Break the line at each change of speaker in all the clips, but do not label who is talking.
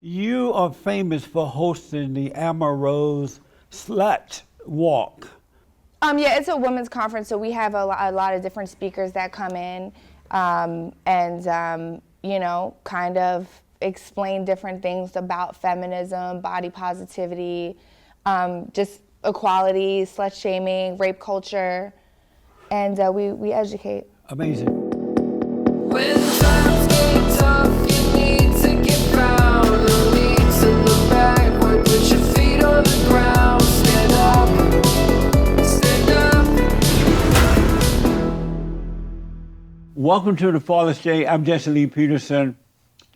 You are famous for hosting the Rose Slut Walk.
Yeah, it's a women's conference, so we have a lot of different speakers that come in and you know, kind of explain different things about feminism, body positivity, just equality, slut shaming, rape culture, and we educate.
Amazing.
When times get tough, you need to get proud. No need to look backward, put your feet on the ground. Stand up, stand up.
Welcome to TheFallenState. I'm Jesse Lee Peterson.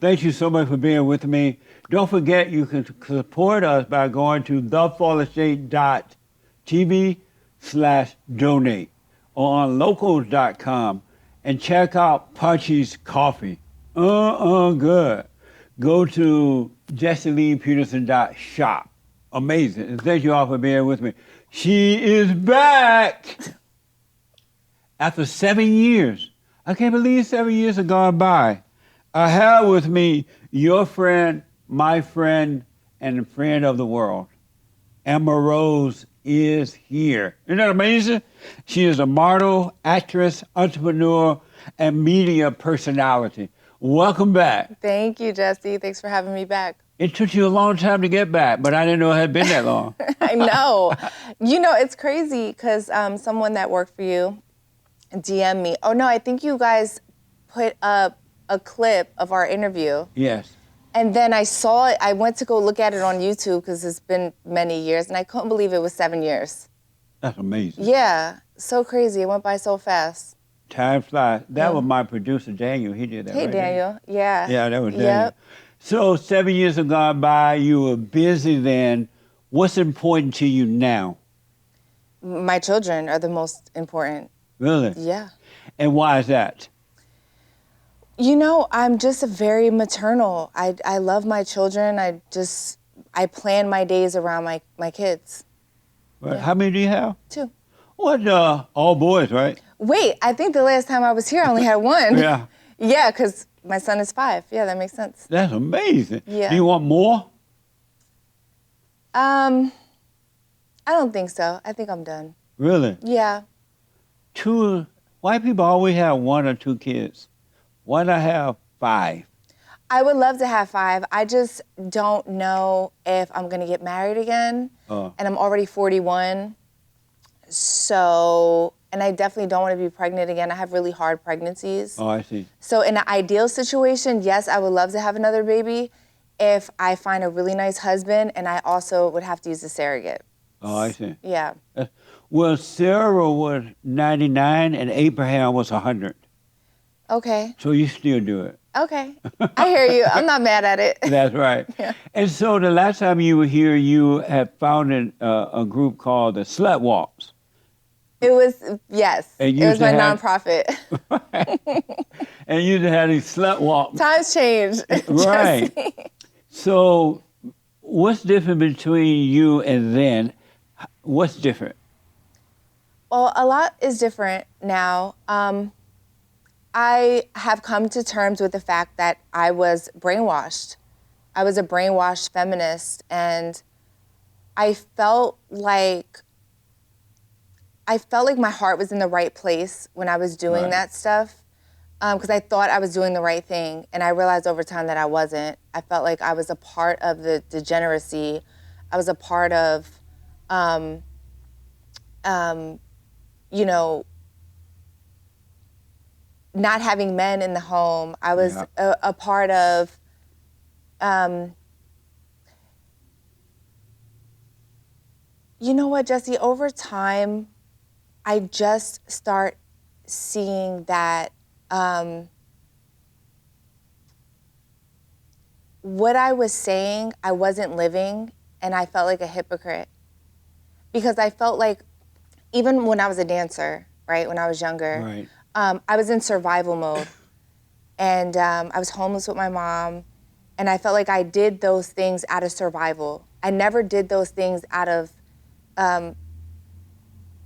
Thank you so much for being with me. Don't forget you can support us by going to TheFallenState.tv/donate or on locals.com and check out Punchy's Coffee. Good. Go to jesseleepeterson.shop. Amazing. And thank you all for being with me. She is back after 7 years. I can't believe 7 years have gone by. I have with me your friend, my friend, and the friend of the world. Emma Rose is here. Isn't that amazing? She is a model, actress, entrepreneur, and media personality. Welcome back.
Thank you, Jesse. Thanks for having me back.
It took you a long time to get back, but I didn't know it had been that long.
I know. You know, it's crazy because someone that worked for you DM'd me. Oh, no, I think you guys put up a clip of our interview.
Yes.
And then I saw it. I went to go look at it on YouTube because it's been many years, and I couldn't believe it was 7 years.
That's amazing.
Yeah, so crazy. It went by so fast.
Time flies. That was my producer, Daniel. He did that.
Hey,
right?
Daniel. Yeah.
Yeah, that was Daniel.
Yep.
So 7 years have gone by. You were busy then. What's important to you now?
My children are the most important.
Really?
Yeah.
And why is that?
You know, I'm just very maternal. I love my children. I plan my days around my kids.
Right.
Yeah.
How many do you have?
2.
What? All boys, right?
Wait, I think the last time I was here I only had 1.
Yeah.
Yeah, because my son is 5. Yeah, that makes sense.
That's amazing.
Yeah.
Do you want more?
I don't think so. I think I'm done.
Really?
Yeah.
2. White people always have 1 or 2 kids. Why not have 5?
I would love to have 5. I just don't know if I'm going to get married again. And I'm already 41. So, and I definitely don't want to be pregnant again. I have really hard pregnancies.
Oh, I see.
So in an ideal situation, yes, I would love to have another baby if I find a really nice husband, and I also would have to use a surrogate.
Oh, I see.
Yeah.
Well, Sarah was 99 and Abraham was 100.
Okay.
So you still do it.
Okay. I hear you. I'm not mad at it.
That's right.
Yeah.
And so the last time you were here, you had founded a group called the Slut Walks.
It was, yes.
And
It was my
have-
nonprofit.
And you had a slut walk.
Times change.
Right.
Jesse.
So what's different between you and then? What's different?
Well, a lot is different now. I have come to terms with the fact that I was brainwashed. I was a brainwashed feminist, and I felt like my heart was in the right place when I was doing
Right.
that stuff, because I thought I was doing the right thing, and I realized over time that I wasn't. I felt like I was a part of the degeneracy. I was a part of, you know, not having men in the home. I was a part of, you know what, Jesse, over time, I just start seeing that what I was saying, I wasn't living, and I felt like a hypocrite. Because I felt like, even when I was a dancer, right, when I was younger,
Right.
I was in survival mode. And I was homeless with my mom, and I felt like I did those things out of survival. I never did those things out of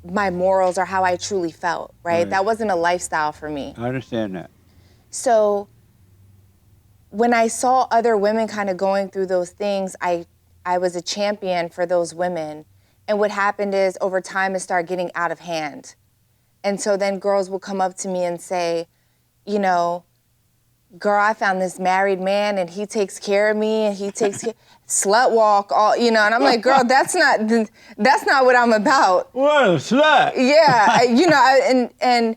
my morals or how I truly felt, right?
Right.
That wasn't a lifestyle for me.
I understand that.
So when I saw other women kind of going through those things, I was a champion for those women. And what happened is over time it started getting out of hand. And so then girls will come up to me and say, you know, girl, I found this married man and he takes care of me and he takes care, slut walk, all, you know, and I'm like, girl, that's not what I'm about.
What a slut.
Yeah, and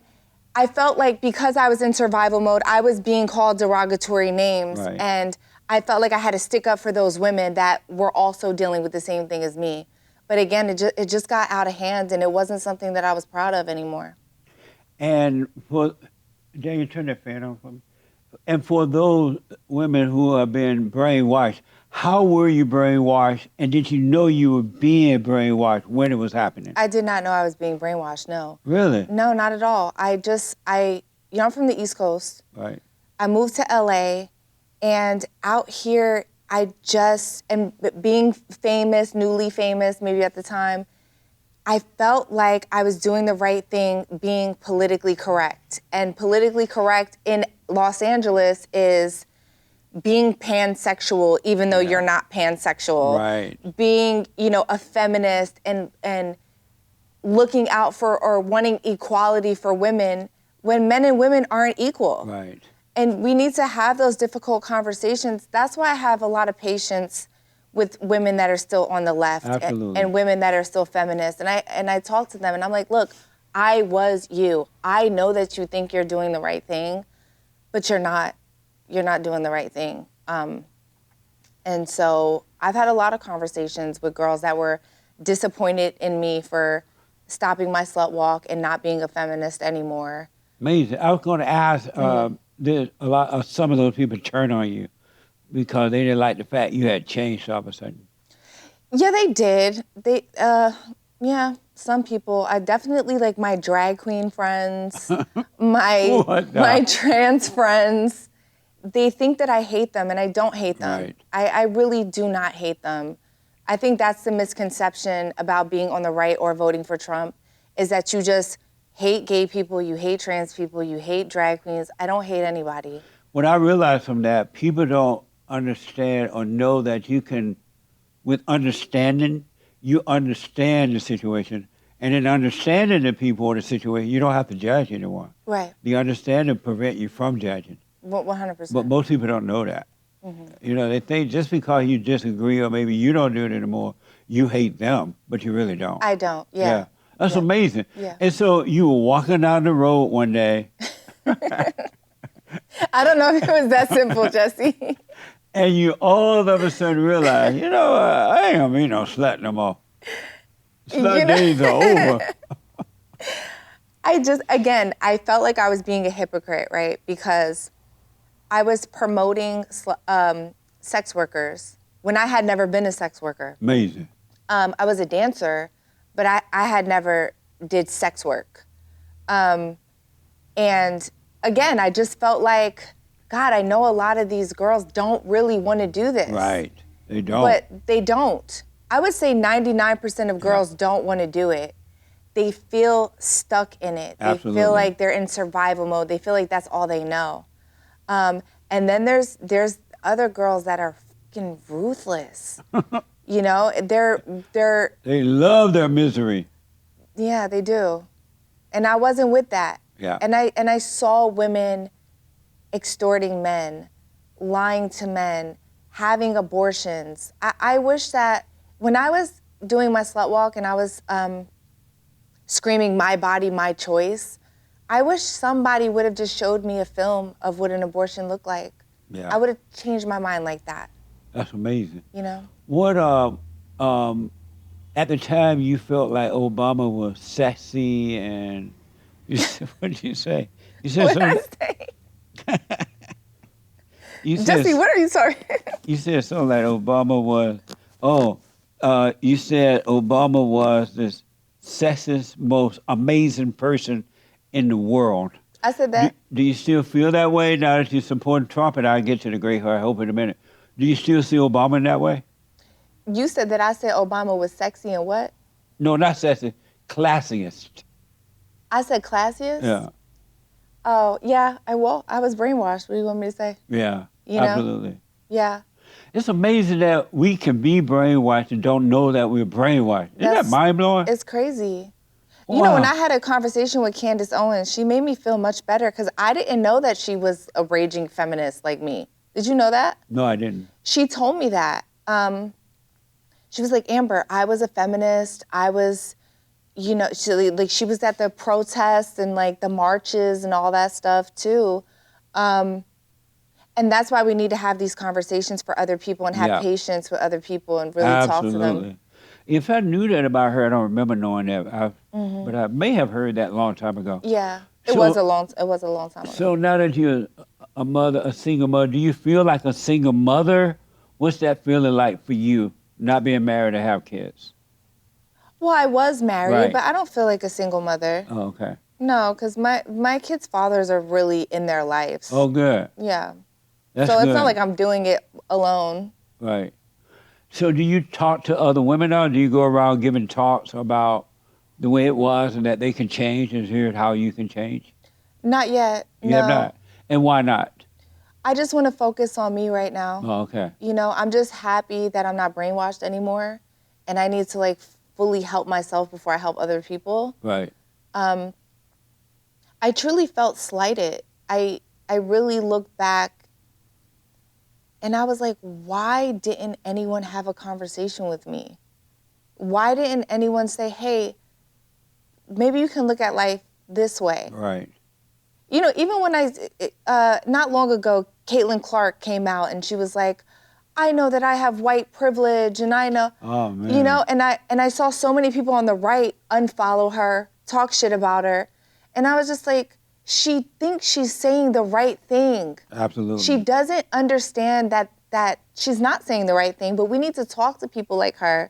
I felt like because I was in survival mode, I was being called derogatory names.
Right.
And I felt like I had to stick up for those women that were also dealing with the same thing as me. But again, it just got out of hand and it wasn't something that I was proud of anymore.
And for, Daniel, turn that fan on for me. And for those women who have been brainwashed, how were you brainwashed? And did you know you were being brainwashed when it was happening?
I did not know I was being brainwashed, no.
Really?
No, not at all. I'm from the East Coast.
Right.
I moved to LA, and out here, and being famous, newly famous, maybe at the time, I felt like I was doing the right thing, being politically correct. And politically correct in Los Angeles is being pansexual, even though you're not pansexual.
Right.
Being, a feminist and looking out for or wanting equality for women when men and women aren't equal.
Right.
And we need to have those difficult conversations. That's why I have a lot of patience with women that are still on the left and women that are still feminists. And I talk to them and I'm like, look, I was you. I know that you think you're doing the right thing, but you're not. You're not doing the right thing. And so I've had a lot of conversations with girls that were disappointed in me for stopping my slut walk and not being a feminist anymore.
Amazing. I was going to ask, did some of those people turn on you because they didn't like the fact you had changed all of a sudden?
Yeah, they did. Yeah, some people. I definitely like my drag queen friends, my trans friends. They think that I hate them, and I don't hate them.
Right.
I really do not hate them. I think that's the misconception about being on the right or voting for Trump, is that you just hate gay people, you hate trans people, you hate drag queens. I don't hate anybody.
What I realized from that, people don't understand or know that you can, with understanding, you understand the situation. And in understanding the people or the situation, you don't have to judge anyone.
Right.
The understanding prevent you from judging.
100%.
But most people don't know that.
Mm-hmm.
They think just because you disagree or maybe you don't do it anymore, you hate them, but you really don't.
I don't, yeah.
That's amazing.
Yeah.
And so you were walking down the road one day.
I don't know if it was that simple, Jesse.
And you all of a sudden realize, I ain't gonna be no slut no more. Slut days are over.
I felt like I was being a hypocrite, right? Because I was promoting sex workers when I had never been a sex worker.
Amazing.
I was a dancer, but I had never did sex work. And again, I just felt like, God, I know a lot of these girls don't really want to do this.
Right, they don't.
But they don't. I would say 99% of girls don't want to do it. They feel stuck in it.
Absolutely.
They feel like they're in survival mode. They feel like that's all they know. And then there's other girls that are fucking ruthless.
They love their misery.
Yeah, they do. And I wasn't with that.
Yeah.
And I saw women extorting men, lying to men, having abortions. I wish that when I was doing my slut walk and I was screaming, my body, my choice, I wish somebody would have just showed me a film of what an abortion looked like.
Yeah.
I would have changed my mind like that.
That's amazing.
What,
at the time you felt like Obama was sexy and, what did you say? You said
what
something.
did I say? Jesse, what are you sorry?
You said something like Obama was, you said Obama was this sexiest, most amazing person in the world.
I said that.
Do you still feel that way now that you're supporting Trump? And I'll get to the great I hope in a minute. Do you still see Obama in that way?
You said that I said Obama was sexy and what?
No, not sexy, classiest.
I said classiest?
Yeah.
Oh, yeah, I was brainwashed. What do you want me to say?
Yeah.
You know?
Absolutely.
Yeah.
It's amazing that we can be brainwashed and don't know that we're brainwashed. Isn't that mind-blowing?
It's crazy.
Wow.
You know, when I had a conversation with Candace Owens, she made me feel much better because I didn't know that she was a raging feminist like me. Did you know that?
No, I didn't.
She told me that. She was like, Amber, I was a feminist. I was, you know, she was at the protests and like the marches and all that stuff too. And that's why we need to have these conversations for other people and have patience with other people and really talk to them.
Absolutely. If I knew that about her, I don't remember knowing that. But I may have heard that a long time ago.
Yeah, it
So-
was a long time ago.
So now that you're a mother, a single mother, do you feel like a single mother? What's that feeling like for you, not being married and have kids?
Well, I was married,
Right.
but I don't feel like a single mother.
Oh, okay.
No, because my kids' fathers are really in their lives.
Oh, good.
Yeah.
That's
So
good.
it's not like I'm doing it alone.
Right. So do you talk to other women now? Do you go around giving talks about the way it was and that they can change and hear how you can change?
Not yet.
You
no.
have not? And why not?
I just want to focus on me right now.
Oh, okay.
You know, I'm just happy that I'm not brainwashed anymore, and I need to like fully help myself before I help other people.
Right.
I truly felt slighted. I really looked back and I was like, why didn't anyone have a conversation with me? Why didn't anyone say, hey, maybe you can look at life this way?
Right.
You know, even when not long ago, Caitlin Clark came out and she was like, I know that I have white privilege and I know,
Oh, man.
you know, and I saw so many people on the right unfollow her, talk shit about her. And I was just like, she thinks she's saying the right thing.
Absolutely.
She doesn't understand that she's not saying the right thing, but we need to talk to people like her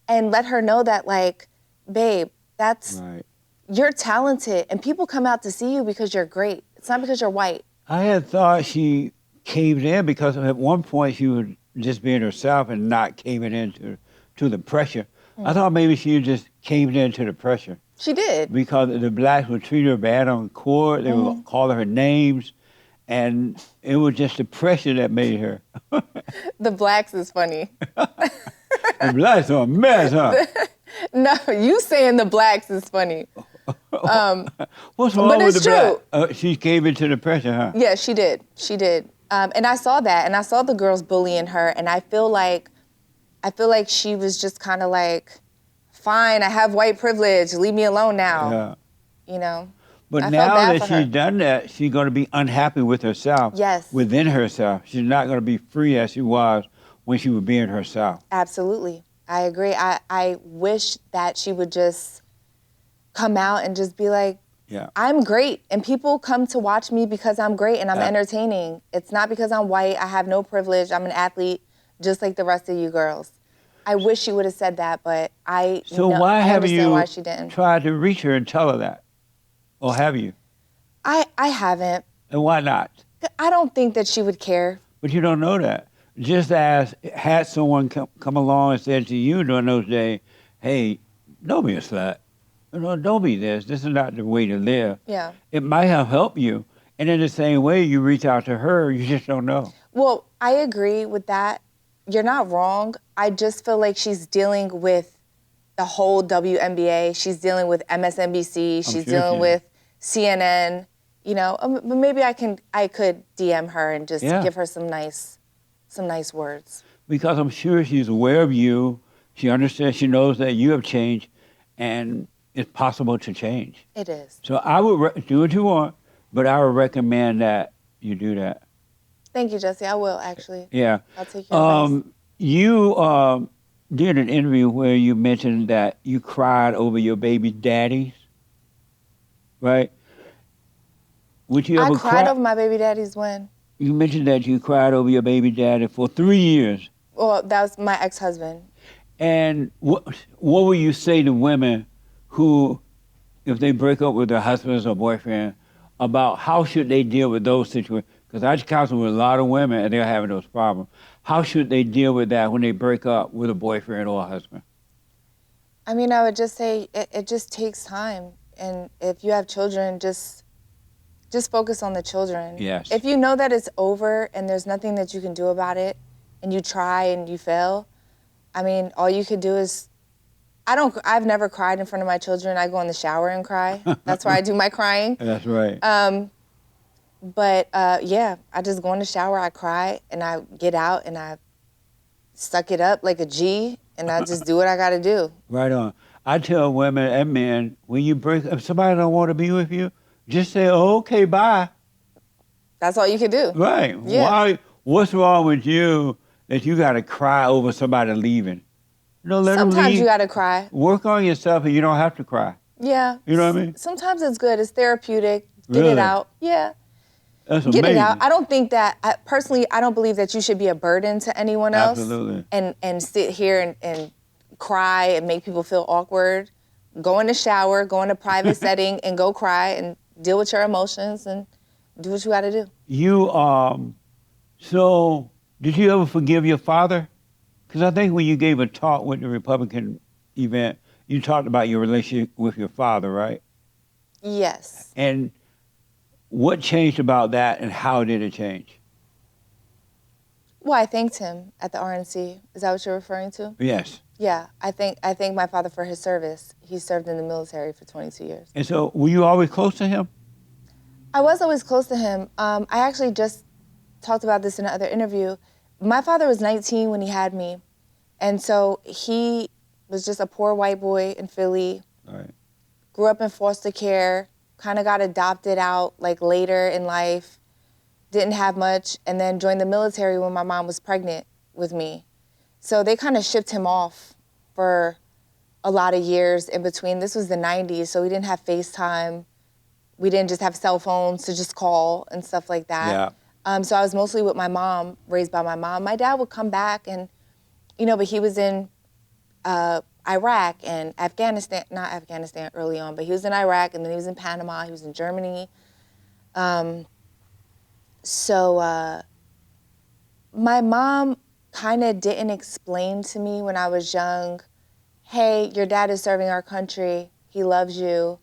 and let her know that, like, babe, that's,
Right.
you're talented and people come out to see you because you're great. It's not because you're white.
I had thought she caved in because at one point she was just being herself and not caving into to the pressure. I thought maybe she just caved into the pressure
She did.
because the blacks would treat her bad on court. They would call her names, and it was just the pressure that made her.
The blacks is funny.
The blacks are a mess, huh?
No, you saying the blacks is funny.
What's wrong
But
with
it's
the black? She gave into the pressure, huh?
Yeah, she did. She did. And I saw that, and I saw the girls bullying her, and I feel like she was just kind of like, fine, I have white privilege, leave me alone now.
Yeah.
You know?
But
I felt
now
bad
that
for her.
she's done that, she's going to be unhappy with herself.
Yes.
Within herself. She's not going to be free as she was when she was being herself.
Absolutely. I agree. I wish that she would just come out and just be like,
Yeah.
I'm great, and people come to watch me because I'm great and I'm entertaining. It's not because I'm white, I have no privilege, I'm an athlete, just like the rest of you girls. I wish she would have said that, but I
Why
I
haven't
understand
you
why she didn't.
tried to reach her and tell her that? Or have you?
I haven't.
And why not?
I don't think that she would care.
But you don't know that. Just as had someone come along and said to you during those days, hey, don't be a slut. You know, don't be this. This is not the way to live.
Yeah.
It might have helped you. And in the same way, you reach out to her, you just don't know.
Well, I agree with that. You're not wrong. I just feel like she's dealing with the whole WNBA. She's dealing with MSNBC. She's
sure
dealing
she
with CNN. You know, but maybe I could DM her and just give her some nice words.
Because I'm sure she's aware of you. She understands, she knows that you have changed, and it's possible to change.
It is.
So I would do what you want, but I would recommend that you do that.
Thank you, Jesse. I will, actually.
Yeah.
I'll take your advice.
You did an interview where you mentioned that you cried over your baby daddies, right? Would you
I
ever
cried over my baby daddies when?
You mentioned that you cried over your baby daddy for 3 years.
Well, that was my ex-husband.
And what will you say to women who, if they break up with their husbands or boyfriend, about how should they deal with those situations? Because I counsel with a lot of women and they're having those problems. How should they deal with that when they break up with a boyfriend or a husband?
I mean, I would just say it just takes time. And if you have children, just Just focus on the children.
Yes.
If you know that it's over and there's nothing that you can do about it, and you try and you fail, I mean, all you could do is, I've never cried in front of my children. I go in the shower and cry. That's where I do my crying.
That's right.
But yeah, I just go in the shower, I cry, and I get out and I suck it up like a G, and I just do what I gotta do.
Right on. I tell women and men, when you break, if somebody don't want to be with you, just say, oh, okay, bye.
That's all you can do.
Right.
Yeah.
What's wrong with you that you got to cry over somebody leaving? No, let them leave.
Sometimes you gotta cry.
Work on yourself and you don't have to cry.
Yeah.
You know what I mean?
Sometimes it's good. It's therapeutic. Get
Really?
it out. Yeah.
That's
Get
amazing.
it out. I don't think that, personally, I don't believe that you should be a burden to anyone else.
Absolutely.
And sit here and cry and make people feel awkward. Go in the shower, go in a private setting and go cry and deal with your emotions and do what you gotta do.
You, so did you ever forgive your father? Because I think when you gave a talk with the Republican event, you talked about your relationship with your father, right?
Yes.
And what changed about that and how did it change?
Well, I thanked him at the RNC. Is that what you're referring to?
Yes.
Yeah, I thank my father for his service. He served in the military for 22 years.
And so were you always close to him?
I was always close to him. I actually just talked about this in another interview. My father was 19 when he had me. And so he was just a poor white boy in Philly,
All right.
grew up in foster care, kind of got adopted out like later in life, didn't have much, and then joined the military when my mom was pregnant with me. So they kind of shipped him off for a lot of years in between. This was the 90s, so we didn't have FaceTime. We didn't just have cell phones to just call and stuff like that.
Yeah.
So I was mostly with my mom, raised by my mom. My dad would come back and, but he was in Iraq and Afghanistan, not Afghanistan early on, but he was in Iraq and then he was in Panama, he was in Germany. So my mom kind of didn't explain to me when I was young, hey, your dad is serving our country, he loves you,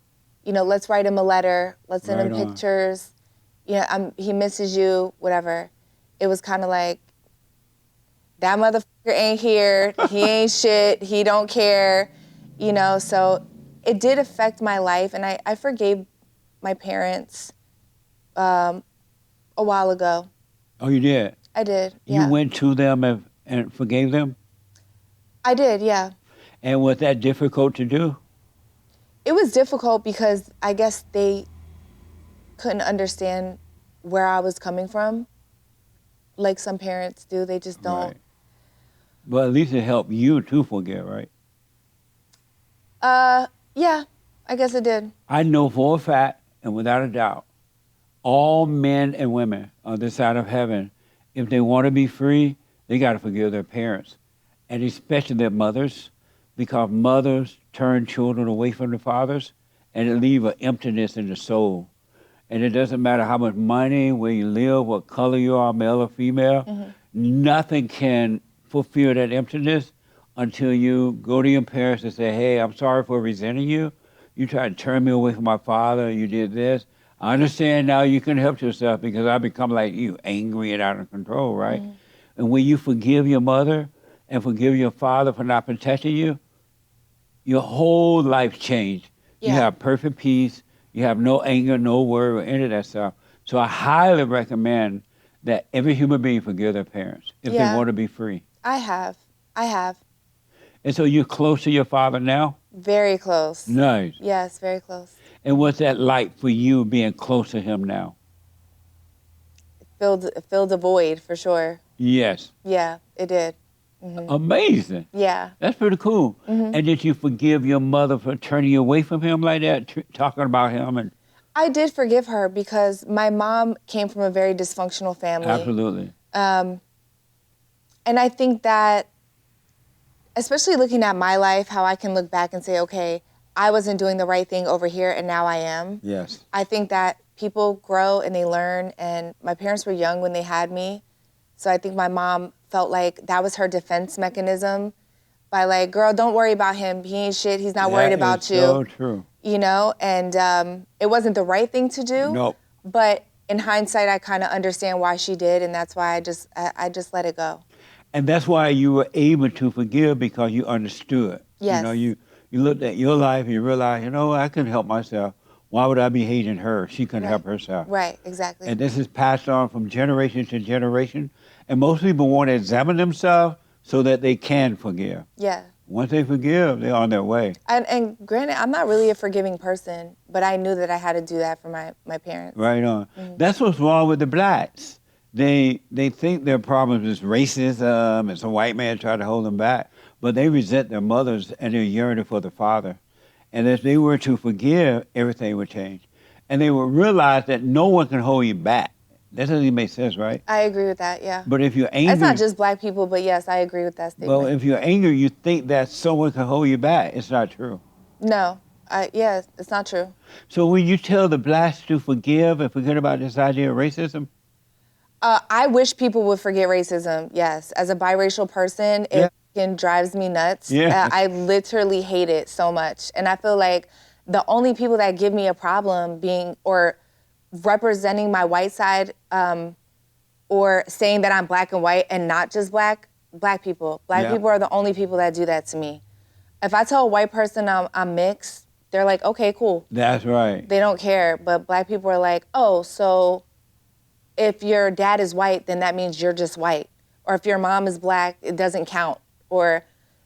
let's write him a letter, let's send him
Right on.
pictures, he misses you, whatever. It was kind of like, that motherfucker ain't here, he ain't shit, he don't care, so it did affect my life, and I forgave my parents a while ago.
Oh, you did?
I did, yeah.
You went to them and forgave them?
I did, yeah.
And was that difficult to do?
It was difficult because I guess they couldn't understand where I was coming from, like some parents do. They just don't.
Right. But at least it helped you to forgive, right?
Yeah, I guess it did.
I know for a fact, and without a doubt, all men and women on this side of heaven, if they want to be free, they got to forgive their parents, and especially their mothers, because mothers turn children away from the fathers, and it leaves an emptiness in the soul. And it doesn't matter how much money, where you live, what color you are, male or female, nothing can fulfill that emptiness until you go to your parents and say, hey, I'm sorry for resenting you. You tried to turn me away from my father, you did this. I understand now you can help yourself because I become like you, angry and out of control, right? And when you forgive your mother and forgive your father for not protecting you, your whole life changed.
Yeah.
You have perfect peace. You have no anger, no worry, or any of that stuff. So I highly recommend that every human being forgive their parents if
Yeah.
they want to be free.
I have.
And so you're close to your father now?
Very close.
Nice.
Yes, very close.
And what's that like for you being close to him now?
Filled a void for sure.
Yes.
Yeah, it did.
Amazing.
Yeah.
That's pretty cool. And did you forgive your mother for turning you away from him like that, talking about him? And
I did forgive her because my mom came from a very dysfunctional family.
absolutely.
And I think that, especially looking at my life, how I can look back and say, okay, I wasn't doing the right thing over here and now I am.
Yes.
I think that people grow and they learn, and my parents were young when they had me. So I think my mom felt like that was her defense mechanism by like, girl, don't worry about him. He ain't shit. He's not worried about
That
you.
is so true.
And it wasn't the right thing to do.
Nope.
But in hindsight, I kind of understand why she did, and that's why I just let it go.
And that's why you were able to forgive, because you understood.
Yes.
You know, you looked at your life and you realized, you know, I couldn't help myself. Why would I be hating her? She couldn't help herself.
Right, exactly.
And this is passed on from generation to generation. And most people want to examine themselves so that they can forgive.
Yeah.
Once they forgive, they're on their way.
And granted, I'm not really a forgiving person, but I knew that I had to do that for my parents.
Right on. That's what's wrong with the blacks. They think their problem is racism, it's a white man trying to hold them back, but they resent their mothers and they're yearning for the father. And if they were to forgive, everything would change. And they would realize that no one can hold you back. That doesn't even make sense, right?
I agree with that, yeah.
But if you're angry...
It's not just black people, but yes, I agree with that statement.
Well, if you're angry, you think that someone can hold you back. It's not true.
No, yeah, it's not true.
So when you tell the blacks to forgive and forget about this idea of racism...
I wish people would forget racism, yes. As a biracial person, it fucking drives me nuts.
Yeah.
I literally hate it so much. And I feel like the only people that give me a problem being, or representing my white side, or saying that I'm black and white and not just black people. Black people are the only people that do that to me. If I tell a white person I'm mixed, they're like, okay, cool.
That's right.
They don't care. But black people are like, oh, so if your dad is white, then that means you're just white. Or if your mom is black, it doesn't count. Or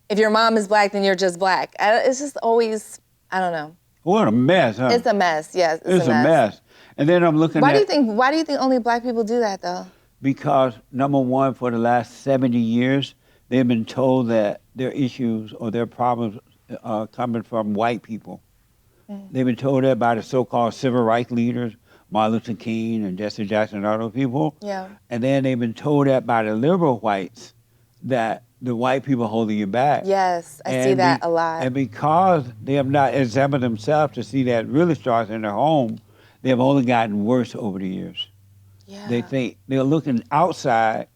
if your mom is black, then you're just black. It's just always, I don't know.
What a mess, huh?
It's a mess, yes.
It's a mess. And then I'm looking
Why
at...
Why do you think only black people do that, though?
Because, number one, for the last 70 years, they've been told that their issues or their problems are coming from white people. They've been told that by the so-called civil rights leaders, Martin Luther King and Jesse Jackson and all those people.
Yeah.
And then they've been told that by the liberal whites, that the white people holding you back.
Yes, I see that a lot.
And because they have not examined themselves to see that it really starts in their home, they have only gotten worse over the years.
Yeah.
They think they're looking outside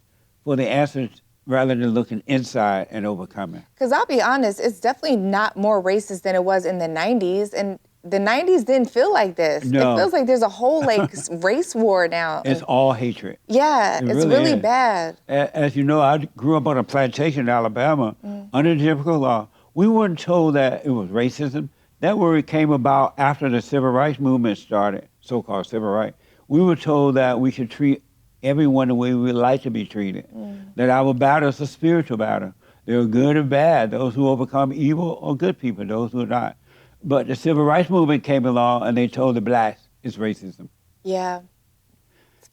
for the answers rather than looking inside and overcoming.
Because I'll be honest, it's definitely not more racist than it was in the 90s. And the 90s didn't feel like this.
No.
It feels like there's a whole race war now.
It's all hatred.
Yeah, it's really
is.
bad.
As you know, I grew up on a plantation in Alabama under the Jim Crow law. We weren't told that it was racism. That word came about after the civil rights movement started, so-called civil rights. We were told that we should treat everyone the way we would like to be treated, that our battle is a spiritual battle. There are good and bad. Those who overcome evil are good people, those who are not. But the civil rights movement came along and they told the blacks it's racism.
Yeah.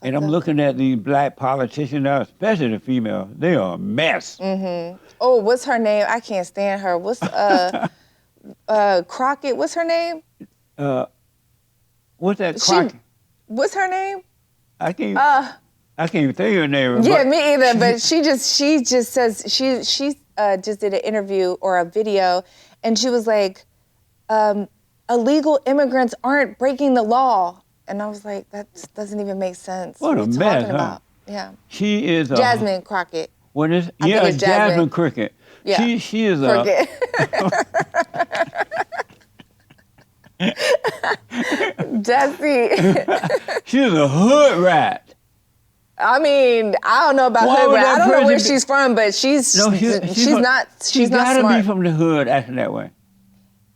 And I'm looking at the black politicians now, especially the females. They are a mess.
Oh, what's her name? I can't stand her. What's Crockett? What's her name?
What's that Crockett?
What's her name?
I can't even think of her name.
Yeah,
but
me either. But she just says she just did an interview or a video, and she was like, illegal immigrants aren't breaking the law, and I was like, that doesn't even make sense.
What a mess, huh?
Yeah.
She is a
Jasmine Crockett.
What is?
I think it's
Jasmine Cricket.
Yeah.
She is
Crockett. Jesse.
She's a hood rat.
I mean, I don't know about
Why
her,
would
but
that
I don't know where
person
she's from, but she's not
She
not
gotta be
smart.
from the hood acting that way.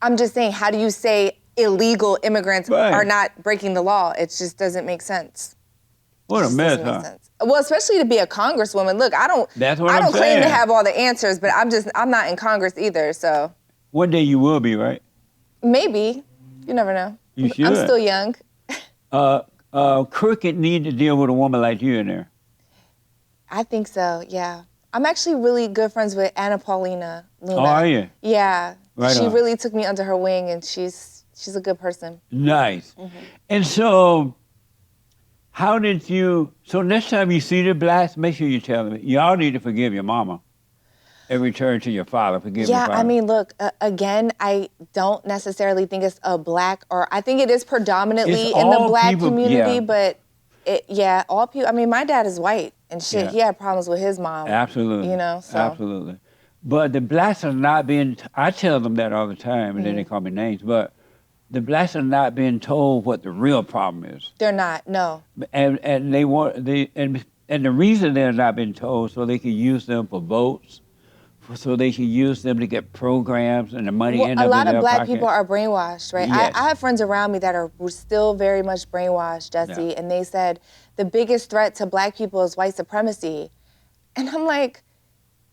I'm just saying, how do you say illegal immigrants
Right.
are not breaking the law? It just doesn't make sense.
What a
Just
mess,
doesn't make
huh?
sense. Well, especially to be a congresswoman. Look, I don't claim
saying.
to have all the answers, but I'm not in Congress either, so
One day you will be, right?
maybe. You never know.
You should.
I'm still young.
Cricket need to deal with a woman like you in there.
I think so, yeah. I'm actually really good friends with Anna Paulina Luna.
Oh, are you?
Yeah.
Right
she
on.
really took me under her wing, and she's a good person.
Nice. And so, so next time you see the blacks, make sure you tell them, y'all need to forgive your mama and return to your father. Forgive your
Yeah,
father.
I mean, look, again, I don't necessarily think it's a black, or I think it is predominantly
It's
in the
all
black
people-
community,
yeah.
but all people, I mean, my dad is white and shit.
Yeah.
He had problems with his mom.
Absolutely.
You know, so.
Absolutely. But the blacks are not being, I tell them that all the time, and then they call me names, but the blacks are not being told what the real problem is.
They're not, no.
And they want and the reason they're not being told so they can use them for votes, so they can use them to get programs and the money
Well,
end
a
up
lot
in
of
their
black
pocket.
people are brainwashed, right?
Yes.
I have friends around me that are still very much brainwashed, Jesse,
Yeah.
and they said the biggest threat to black people is white supremacy. And I'm like,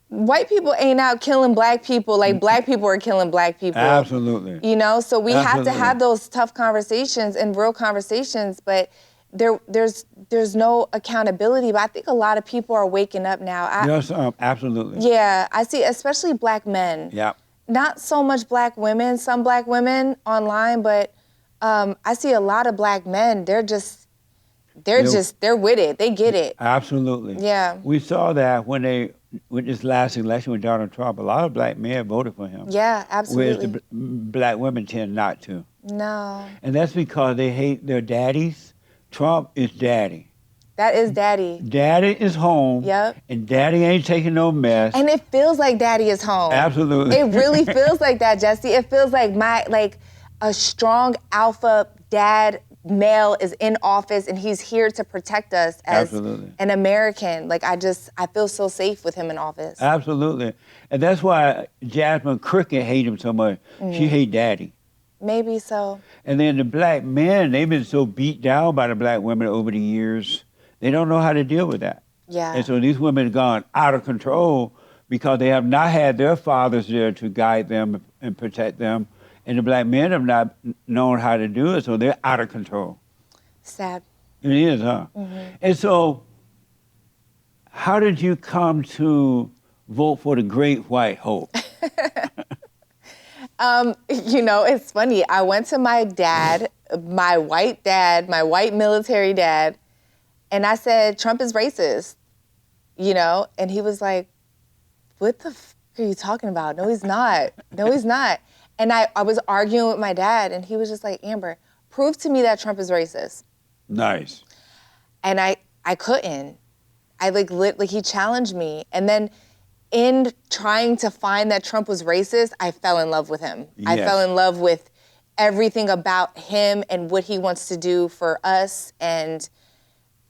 white people ain't out killing black people like black people are killing black people.
Absolutely.
You know, so we have to
Absolutely.
have those tough conversations and real conversations, but there's no accountability. But I think a lot of people are waking up now.
Yes, absolutely.
Yeah, I see, especially black men.
Yeah.
Not so much black women, some black women online, but I see a lot of black men. They're with it. They get it.
Absolutely.
Yeah.
We saw that with this last election with Donald Trump, a lot of black men voted for him.
Yeah,
Whereas
absolutely.
the black women tend not to.
No,
And that's because they hate their daddies. Trump is daddy.
that is daddy.
Daddy is home.
Yep.
And daddy ain't taking no mess.
And it feels like daddy is home.
Absolutely.
It really feels like that, Jesse. It feels like a strong alpha dad male is in office and he's here to protect us as
Absolutely.
an American. Like I feel so safe with him in office.
Absolutely. And that's why Jasmine Cricket hate him so much. She hate daddy.
Maybe so.
And then the black men, they've been so beat down by the black women over the years, they don't know how to deal with that.
Yeah.
And so these women have gone out of control because they have not had their fathers there to guide them and protect them. And the black men have not known how to do it, so they're out of control.
Sad.
It is, huh? And so, how did you come to vote for the Great White Hope?
You know, it's funny. I went to my dad, my white military dad, and I said, Trump is racist, you know? And he was like, what the f are you talking about? No, he's not. No, he's not. And I was arguing with my dad, and he was just like, Amber, prove to me that Trump is racist.
Nice.
And I couldn't. He challenged me. And then in trying to find that Trump was racist, I fell in love with him. I
Yes.
fell in love with everything about him and what he wants to do for us. And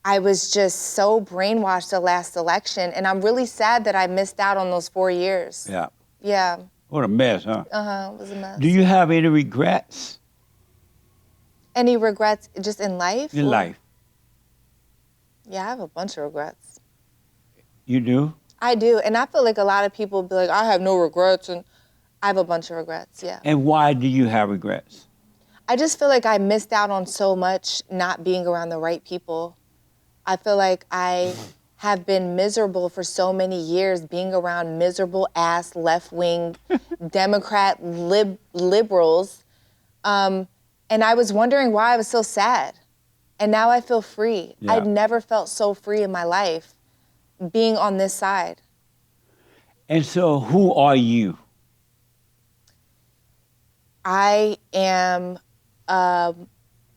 I was just so brainwashed the last election. And I'm really sad that I missed out on those 4 years.
Yeah.
Yeah.
What a mess, huh?
It was a mess.
Do you have any regrets
Any regrets just in life?
in
Or-
life?
Yeah, I have a bunch of regrets.
You do?
I do. And I feel like a lot of people be like, I have no regrets. And I have a bunch of regrets, yeah.
And why do you have regrets?
I just feel like I missed out on so much not being around the right people. I feel like I have been miserable for so many years being around miserable ass left-wing Democrat liberals. And I was wondering why I was so sad. And now I feel free.
Yeah.
I'd never felt so free in my life being on this side.
And so, who are you?
I am a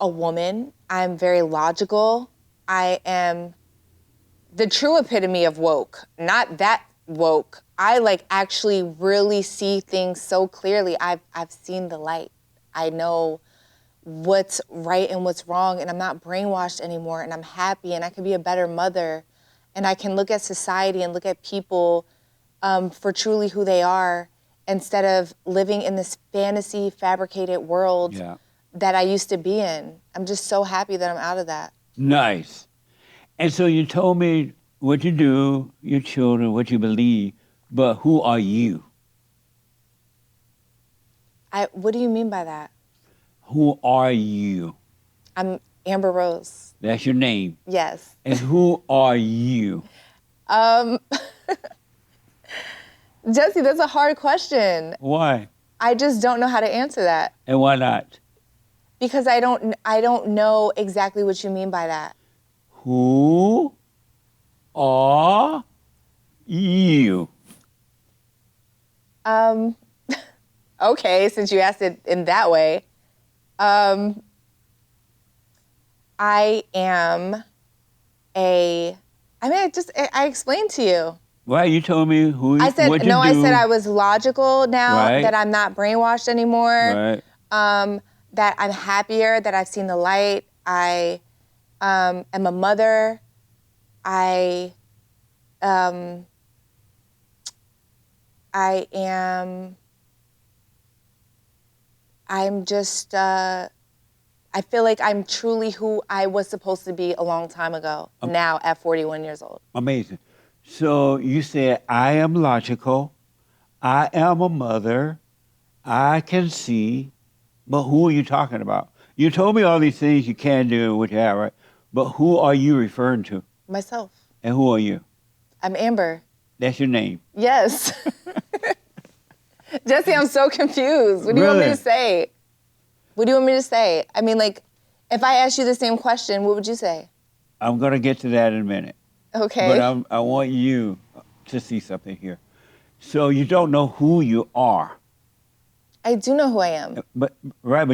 woman. I'm very logical. I am the true epitome of woke, not that woke. I actually really see things so clearly. I've seen the light. I know what's right and what's wrong, and I'm not brainwashed anymore, and I'm happy, and I can be a better mother, and I can look at society and look at people for truly who they are instead of living in this fantasy fabricated world
Yeah.
that I used to be in. I'm just so happy that I'm out of that.
Nice. And so you told me what you do, your children, what you believe, but who are you?
What do you mean by that?
Who are you?
I'm Amber Rose.
That's your name.
Yes.
And who are you?
Jesse, that's a hard question.
Why?
I just don't know how to answer that
And why not?
because I don't know exactly what you mean by that.
Who are you?
Okay, since you asked it in that way. I am I explained to you.
Right, you told me who
I said,
what you
no,
do.
I said I was logical now,
Right.
that I'm not brainwashed anymore.
Right.
that I'm happier, that I've seen the light. I am a mother. I am, I'm just, I feel like I'm truly who I was supposed to be a long time ago, now at 41 years old.
Amazing. So you said, I am logical, I am a mother, I can see, but who are you talking about? You told me all these things you can do and what you have, right? But who are you referring to?
Myself.
And who are you?
I'm Amber.
That's your name.
Yes. Jesse, I'm so confused. What do you want me
Really?
to say? What do you want me to say? I mean, like, if I asked you the same question, what would you say?
I'm going to get to that in a minute.
Okay.
But I want you to see something here. So you don't know who you are.
I do know who I am.
But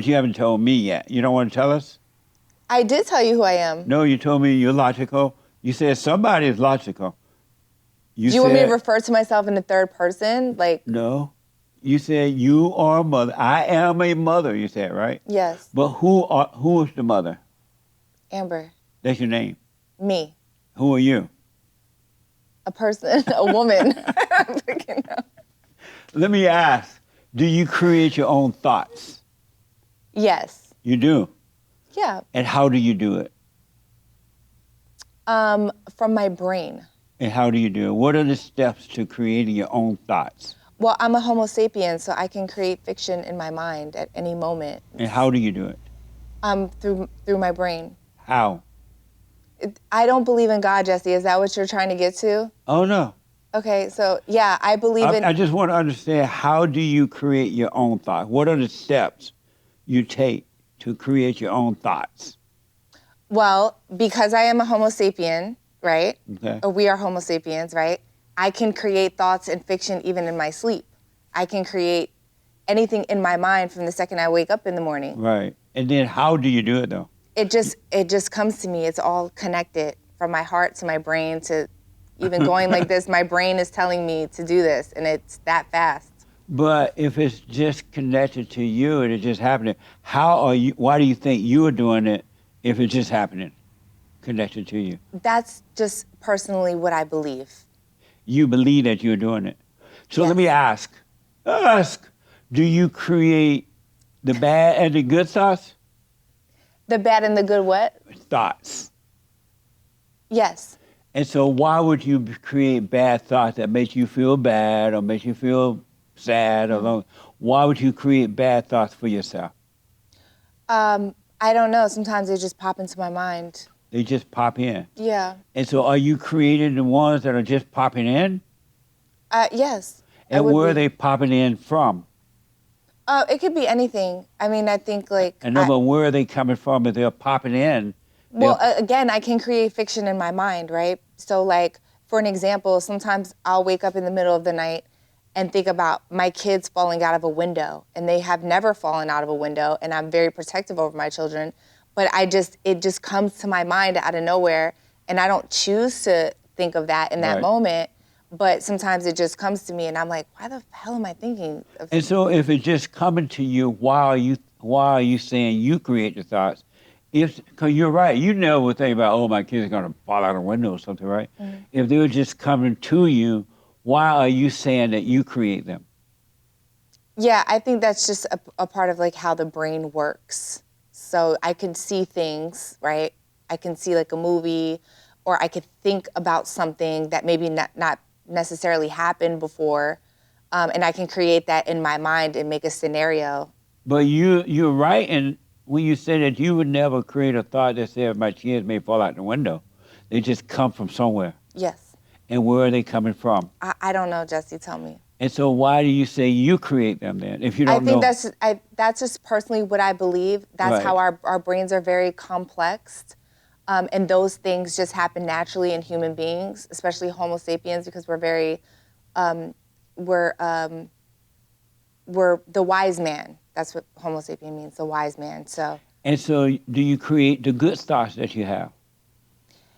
you haven't told me yet. You don't want to tell us?
I did tell you who I am.
No, you told me you're logical. You said somebody is logical.
Do you want me to refer to myself in the third person? Like,
No. You said you are a mother. I am a mother, you said, right?
yes,
But who is the mother?
Amber,
That's your name.
me,
Who are you?
a person, a woman. I'm freaking out.
Let me ask, do you create your own thoughts?
Yes.
You do.
Yeah.
And how do you do it?
From my brain.
And how do you do it? What are the steps to creating your own thoughts?
Well, I'm a Homo sapien, so I can create fiction in my mind at any moment.
And how do you do it?
Through my brain.
How?
I don't believe in God, Jesse. Is that what you're trying to get to?
Oh, no.
Okay, so yeah, I believe in.
I just want to understand, how do you create your own thoughts? What are the steps you take to create your own thoughts?
Well, because I am a Homo sapien, right?
Okay.
Or we are Homo sapiens, right? I can create thoughts and fiction even in my sleep. I can create anything in my mind from the second I wake up in the morning.
Right. And then how do you do it, though?
It just comes to me. It's all connected from my heart to my brain to even going like this. My brain is telling me to do this, and it's that fast.
But if it's just connected to you and it's just happening, why do you think you are doing it if it's just happening, connected to you?
That's just personally what I believe.
You believe that you're doing it. So
Yes.
let me ask, do you create the bad and the good thoughts?
The bad and the good what?
Thoughts.
Yes.
And so why would you create bad thoughts that make you feel bad or make you feel sad? Why would you create bad thoughts for yourself?
I don't know. Sometimes they just pop into my mind.
They just pop in.
Yeah.
And so are you creating the ones that are just popping in?
Yes. I
And
would
where are
be.
they popping in from?
It could be anything. I mean, I think like.
And no, but where are they coming from if they're popping in?
Well, again, I can create fiction in my mind, right? So, like, for an example, sometimes I'll wake up in the middle of the night and think about my kids falling out of a window, and they have never fallen out of a window, and I'm very protective over my children, but it just comes to my mind out of nowhere, and I don't choose to think of that in that
Right.
moment, but sometimes it just comes to me, and I'm like, why the hell am I thinking of
And so if it's just coming to you, why are you saying you create the thoughts? Because you're right, you never would think about, oh, my kid's going to fall out a window or something, right?
Mm-hmm.
If they were just coming to you, why are you saying that you create them?
Yeah, I think that's just a part of like how the brain works. So I can see things, right? I can see like a movie, or I could think about something that maybe not necessarily happened before, and I can create that in my mind and make a scenario.
But you're right, and when you say that you would never create a thought that said my kids may fall out the window. They just come from somewhere.
Yes.
And where are they coming from?
I don't know, Jesse, tell me.
And so why do you say you create them then, if you don't know?
I think that's just personally what I believe. That's
Right.
how our brains are very complex. And those things just happen naturally in human beings, especially Homo sapiens, because we're very, we're the wise man. That's what Homo sapien means, the wise man. So.
And so do you create the good thoughts that you have?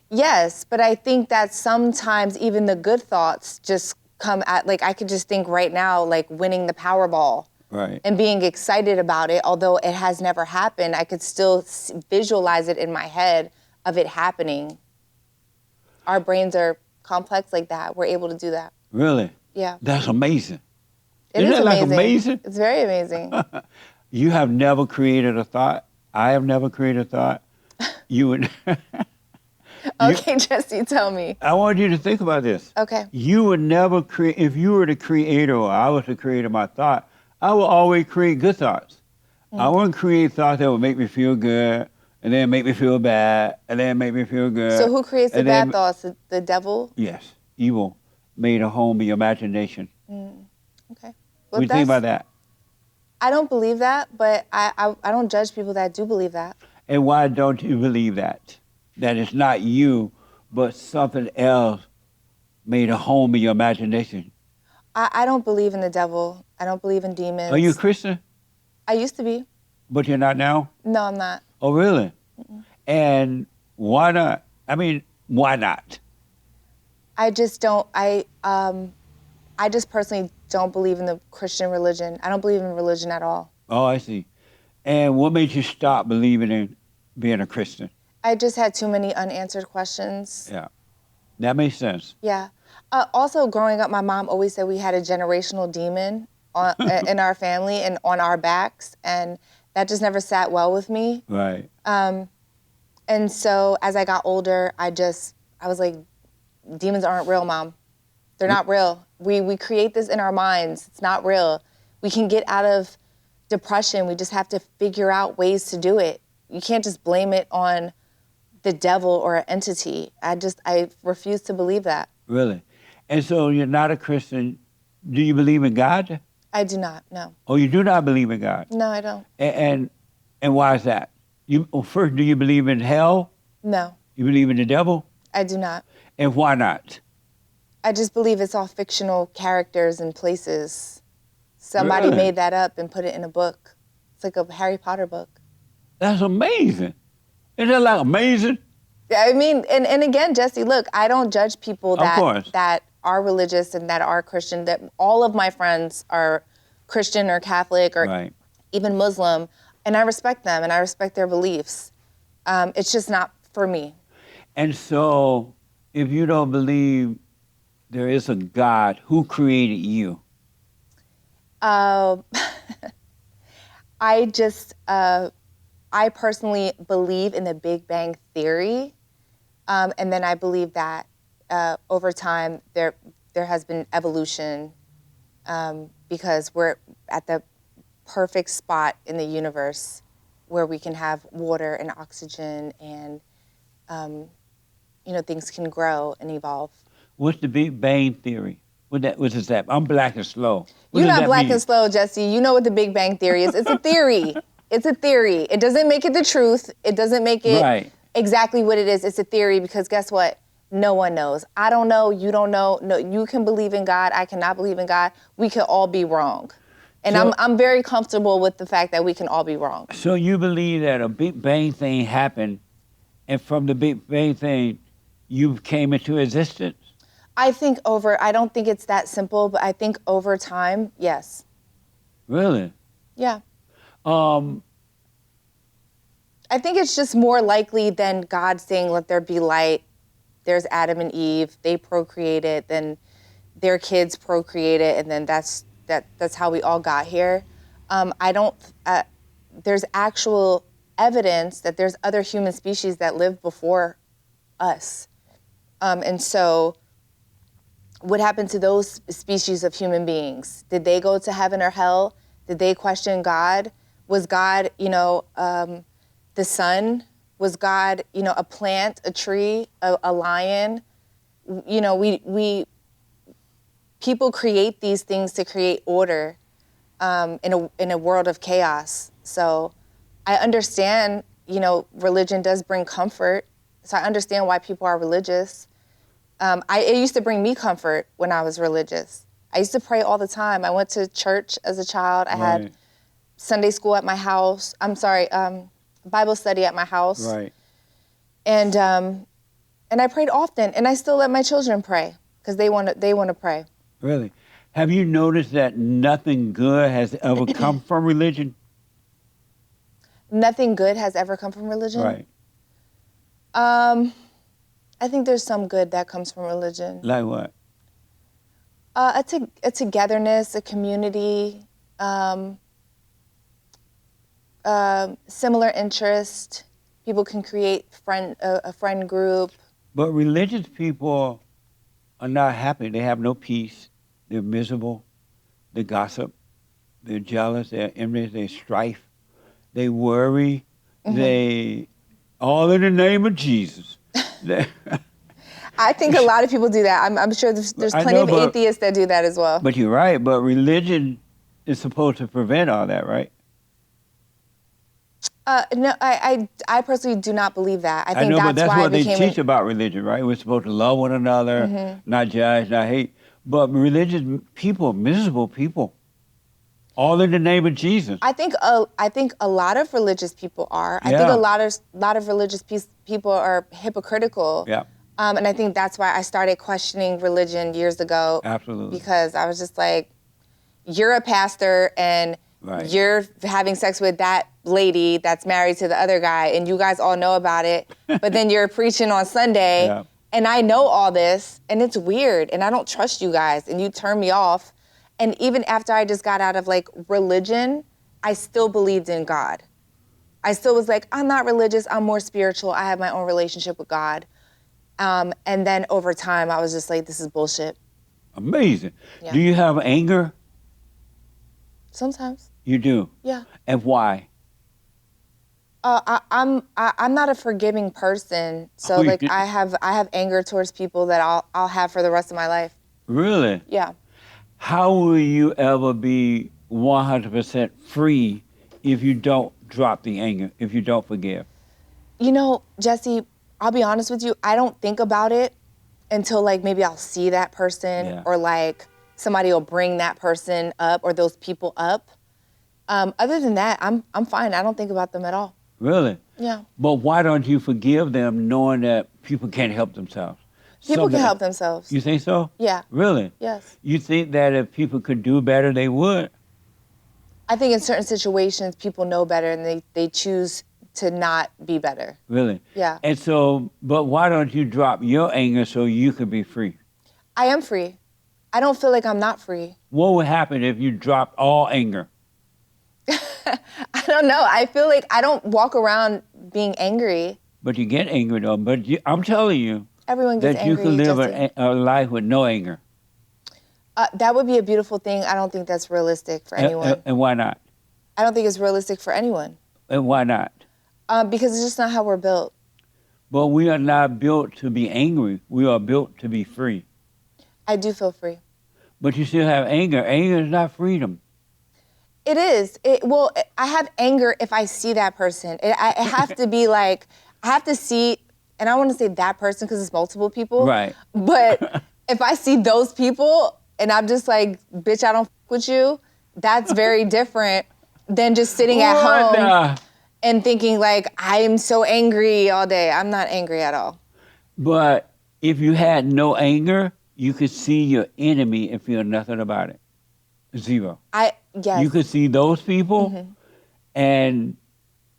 Yes, but I think that sometimes even the good thoughts just come at, like, I could just think right now, like winning the Powerball.
Right.
and being excited about it, although it has never happened, I could still visualize it in my head of it happening. Our brains are complex like that. We're able to do that.
Really?
Yeah.
That's amazing.
It
Isn't
is
that like amazing?
It's very amazing.
You have never created a thought. I have never created a thought. You would.
Okay, Jesse, tell me.
I want you to think about this.
Okay.
You would never create, if you were the creator or I was the creator of my thought, I would always create good thoughts. I wouldn't create thoughts that would make me feel good and then make me feel bad and then make me feel good.
So who creates the
and
bad
then-
thoughts? The devil?
Yes, evil made a home in your imagination.
Okay.
What do you think about that?
I don't believe that, but I don't judge people that do believe that.
And why don't you believe that? That it's not you, but something else made a home in your imagination.
I don't believe in the devil. I don't believe in demons.
Are you a Christian?
I used to be.
But you're not now?
No, I'm not.
Oh, really? And why not? I mean, why not?
I just don't. I just personally don't believe in the Christian religion. I don't believe in religion at all.
Oh, I see. And what made you stop believing in being a Christian?
I just had too many unanswered questions.
Yeah, that makes sense.
Yeah. Also, growing up, my mom always said we had a generational demon in our family and on our backs, and that just never sat well with me.
Right.
And so as I got older, I was like, demons aren't real, Mom. They're not real. We create this in our minds. It's not real. We can get out of depression. We just have to figure out ways to do it. You can't just blame it on the devil or an entity. I refuse to believe that.
Really? And so you're not a Christian. Do you believe in God?
I do not, no.
Oh, you do not believe in God?
No, I don't.
And why is that? First, do you believe in hell?
No,
You believe in the devil?
I do not.
And why not?
I just believe it's all fictional characters and places. Somebody
Really?
made that up and put it in a book. It's like a Harry Potter book.
That's amazing. Isn't that like amazing?
I mean, and again, Jesse, look, I don't judge people
course.
that are religious and that are Christian. That all of my friends are Christian or Catholic or
Right.
even Muslim, and I respect them and I respect their beliefs. It's just not for me.
And so, if you don't believe there is a God, who created you?
I personally believe in the Big Bang Theory, and then I believe that over time there has been evolution because we're at the perfect spot in the universe where we can have water and oxygen and things can grow and evolve.
What's the Big Bang Theory? What is that? I'm black and slow. What
You're
does
not
that
black
mean?
and slow, Jesse. You know what the Big Bang Theory is. It's a theory. It's a theory. It doesn't make it the truth. It doesn't make it
Right.
exactly what it is. It's a theory because guess what? No one knows. I don't know. You don't know. No, you can believe in God. I cannot believe in God. We could all be wrong. And
So-
I'm very comfortable with the fact that we can all be wrong.
So you believe that a Big Bang thing happened, and from the Big Bang thing, you came into existence?
I don't think it's that simple, but I think over time, yes.
Really?
Yeah. I think it's just more likely than God saying, let there be light. There's Adam and Eve. They procreated, then their kids procreated, and then that's how we all got here. There's actual evidence that there's other human species that lived before us. And so what happened to those species of human beings? Did they go to heaven or hell? Did they question God? Was God, the sun? Was God, a plant, a tree, a lion? People create these things to create order in a world of chaos. So I understand, religion does bring comfort. So I understand why people are religious. It used to bring me comfort when I was religious. I used to pray all the time. I went to church as a child. I had Sunday school at my house. Bible study at my house.
Right.
And I prayed often, and I still let my children pray because they want to pray.
Really? Have you noticed that nothing good has ever come from religion?
Nothing good has ever come from religion.
Right.
I think there's some good that comes from religion.
Like what?
A togetherness, a community, similar interest. People can create a friend group.
But religious people are not happy. They have no peace. They're miserable. They gossip. They're jealous. They're envious. They strife. They worry. They, all in the name of Jesus.
I think a lot of people do that. I'm sure there's plenty of atheists that do that as well.
But you're right. But religion is supposed to prevent all that, right?
No, I personally do not believe that. I think
know, but that's
why
what they teach about religion, right? We're supposed to love one another, not judge, not hate. But religious people, miserable people, all in the name of Jesus.
I think a lot of religious people are. I think a lot of religious people are hypocritical.
Yeah.
And I think that's why I started questioning religion years ago.
Absolutely.
Because I was just like, you're a pastor and
Right.
you're having sex with that lady that's married to the other guy, and you guys all know about it, but then you're preaching on Sunday,
Yeah.
and I know all this, and it's weird, and I don't trust you guys, and you turn me off. And even after I just got out of like religion, I still believed in God. I still was like, I'm not religious, I'm more spiritual, I have my own relationship with God. And then over time, I was just like, this is bullshit.
Amazing.
Yeah.
Do you have anger?
Sometimes.
You do?
Yeah.
And why?
I'm not a forgiving person, so like I have anger towards people that I'll have for the rest of my life.
Really?
Yeah.
How will you ever be 100% free if you don't drop the anger, if you don't forgive?
You know, Jesse, I'll be honest with you, I don't think about it until like maybe I'll see that person or like somebody will bring that person up or those people up. Other than that, I'm fine. I don't think about them at all.
Really?
Yeah.
But why don't you forgive them knowing that people can't help themselves?
People can help themselves.
You think so?
Yeah.
Really?
Yes.
You think that if people could do better, they would?
I think in certain situations, people know better and they choose to not be better.
Really?
Yeah.
And so, but why don't you drop your anger so you could be free?
I am free. I don't feel like I'm not free.
What would happen if you dropped all anger?
I don't know. I feel like I don't walk around being angry.
But you get angry though. But I'm telling you
Everyone gets
that you
angry,
can live
Jesse.
a life with no anger.
That would be a beautiful thing. I don't think that's realistic for anyone.
And why not?
I don't think it's realistic for anyone.
And why not?
Because it's just not how we're built.
But we are not built to be angry. We are built to be free.
I do feel free.
But you still have anger. Anger is not freedom.
It is. I have anger if I see that person. I have to be like, I have to see, and I want to say that person because it's multiple people.
Right.
But if I see those people and I'm just like, bitch, I don't fuck with you, that's very different than just sitting at home and thinking like, I am so angry all day. I'm not angry at all.
But if you had no anger, you could see your enemy and feel nothing about it. Zero.
Yes.
You could see those people and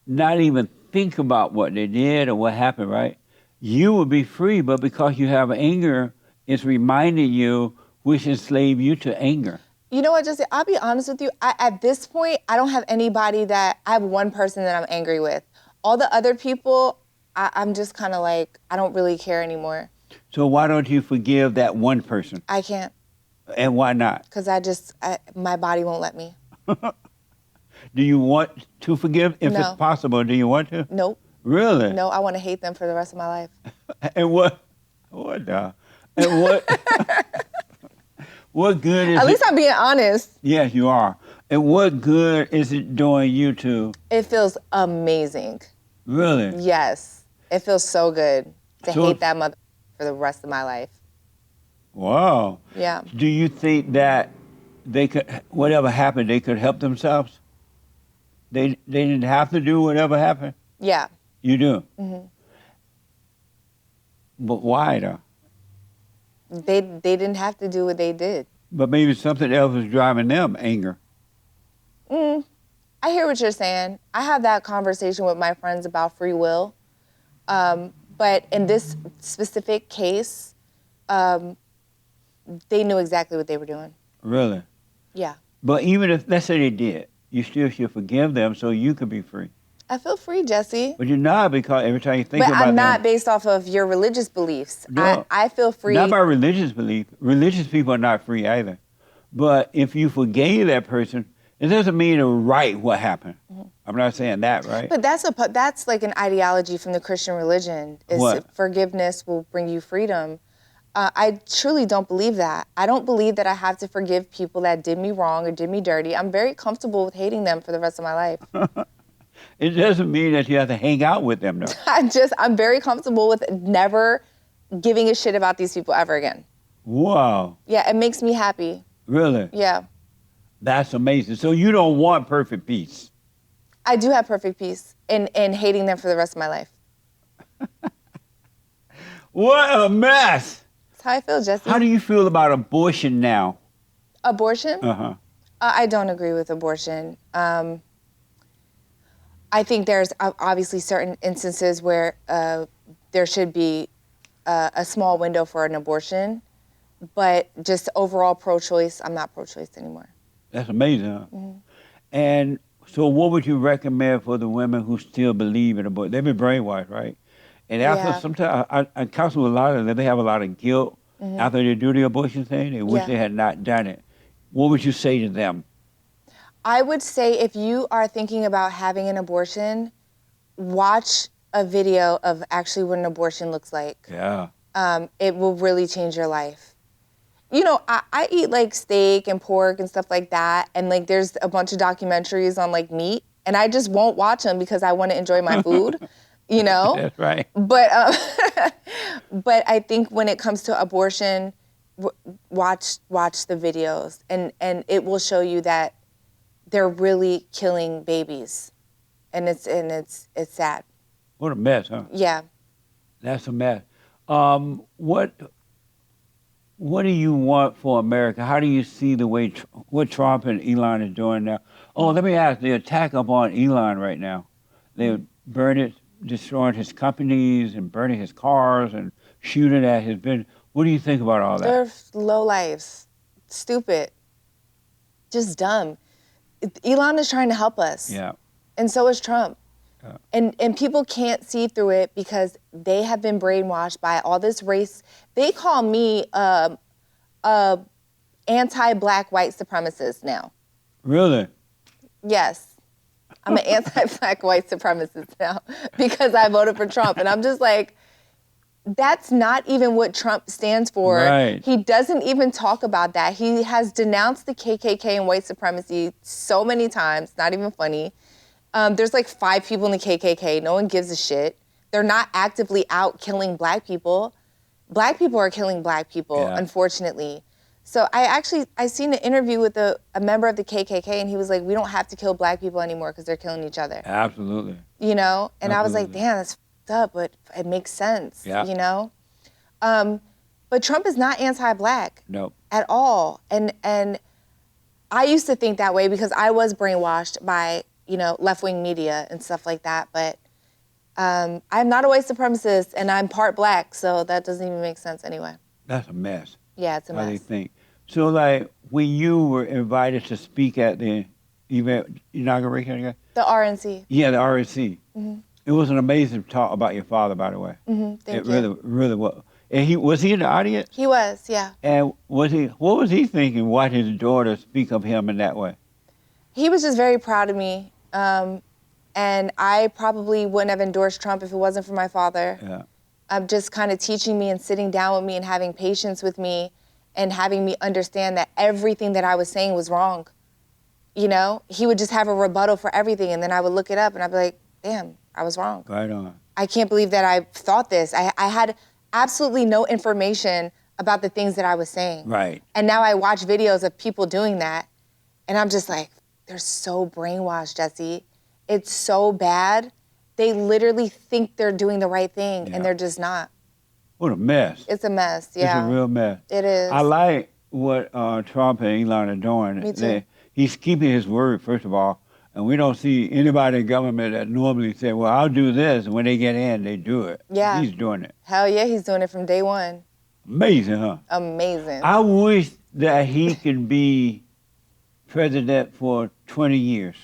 not even think about what they did or what happened, right? You would be free, but because you have anger, it's reminding you which enslaved you to anger.
You know what, Jesse? I'll be honest with you. At this point, I don't have anybody that, I have one person that I'm angry with. All the other people, I'm just kind of like, I don't really care anymore.
So why don't you forgive that one person?
I can't.
And why not?
Because my body won't let me.
Do you want to forgive? If
No.
it's possible, do you want to?
Nope.
Really?
No, I want to hate them for the rest of my life.
And what what good is
At least
it?
I'm being honest.
Yes, you are. And what good is it doing you to?
It feels amazing.
Really?
Yes. It feels so good to
So-
hate that mother for the rest of my life.
Wow.
Yeah.
Do you think that they could, whatever happened, they could help themselves? They didn't have to do whatever happened?
Yeah.
You do? But why though?
They didn't have to do what they did.
But maybe something else is driving them anger.
I hear what you're saying. I have that conversation with my friends about free will. But in this specific case, they knew exactly what they were doing.
Really?
Yeah.
But even if, let's say they did, you still should forgive them so you could be free.
I feel free, Jesse.
But you're not, because every time you think
But
about them.
I'm not based off of your religious beliefs.
No.
I feel free.
Not by religious belief. Religious people are not free either. But if you forgave that person, it doesn't mean to right what happened. I'm not saying that, right?
But that's like an ideology from the Christian religion. Is
What?
Forgiveness will bring you freedom. I truly don't believe that. I don't believe that I have to forgive people that did me wrong or did me dirty. I'm very comfortable with hating them for the rest of my life.
It doesn't mean that you have to hang out with them, though.
I'm very comfortable with never giving a shit about these people ever again.
Wow.
Yeah, it makes me happy.
Really?
Yeah.
That's amazing. So you don't want perfect peace.
I do have perfect peace in hating them for the rest of my life.
What a mess.
That's how I feel, Jesse.
How do you feel about abortion now?
Abortion?
Uh-huh.
I don't agree with abortion. I think there's obviously certain instances where there should be a small window for an abortion, but just overall pro-choice, I'm not pro-choice anymore.
That's amazing, huh? And so what would you recommend for the women who still believe in abortion? They've been brainwashed, right? And after sometimes, I counsel a lot of them, they have a lot of guilt after they do the abortion thing. They wish they had not done it. What would you say to them?
I would say if you are thinking about having an abortion, watch a video of actually what an abortion looks like.
Yeah.
It will really change your life. You know, I eat like steak and pork and stuff like that, and like there's a bunch of documentaries on like meat, and I just won't watch them because I want to enjoy my food, you know?
That's right.
But but I think when it comes to abortion, watch the videos, and it will show you that they're really killing babies, and it's sad.
What a mess, huh?
Yeah.
That's a mess. What do you want for America? How do you see the way what Trump and Elon are doing now? Oh, let me ask, the attack up on Elon right now. They're destroying his companies and burning his cars and shooting at his business. What do you think about all that?
They're low lives, stupid, just dumb. Elon is trying to help us.
Yeah.
And so is Trump.
Yeah.
And people can't see through it because they have been brainwashed by all this race. They call me anti-black white supremacist now.
Really?
Yes. I'm an anti-black white supremacist now because I voted for Trump. And I'm just like, that's not even what Trump stands for.
Right.
He doesn't even talk about that. He has denounced the KKK and white supremacy so many times, not even funny. There's like 5 people in the KKK. No one gives a shit. They're not actively out killing black people. Black people are killing black people, unfortunately. So I seen an interview with a member of the KKK, and he was like, we don't have to kill black people anymore because they're killing each other.
Absolutely.
You know? And
Absolutely.
I was like, damn, that's fucked up, but it makes sense, you know? But Trump is not anti-black at all. And I used to think that way because I was brainwashed by, you know, left-wing media and stuff like that. But I'm not a white supremacist, and I'm part black, so that doesn't even make sense anyway.
That's a mess.
Yeah, it's a mess.
How they think. So, like, when you were invited to speak at the event inauguration,
The RNC.
Yeah, the RNC. It was an amazing talk about your father, by the way.
Thank you.
Really was. And was he in the audience?
He was, yeah.
And what was he thinking watching his daughter speak of him in that way?
He was just very proud of me. And I probably wouldn't have endorsed Trump if it wasn't for my father.
Yeah.
Just kind of teaching me and sitting down with me and having patience with me and having me understand that everything that I was saying was wrong. You know, he would just have a rebuttal for everything, and then I would look it up and I'd be like, damn, I was wrong.
Right on.
I can't believe that I thought this. I had absolutely no information about the things that I was saying.
Right.
And now I watch videos of people doing that, and I'm just like, they're so brainwashed, Jesse. It's so bad. They literally think they're doing the right thing, and they're just not.
What a mess.
It's a mess, yeah.
It's a real mess.
It is.
I like what Trump and Elon are doing.
Me too.
He's keeping his word, first of all, and we don't see anybody in government that normally say, well, I'll do this, and when they get in, they do it.
Yeah.
He's doing it.
Hell yeah, he's doing it from day one.
Amazing, huh?
Amazing.
I wish that he could be president for 20 years.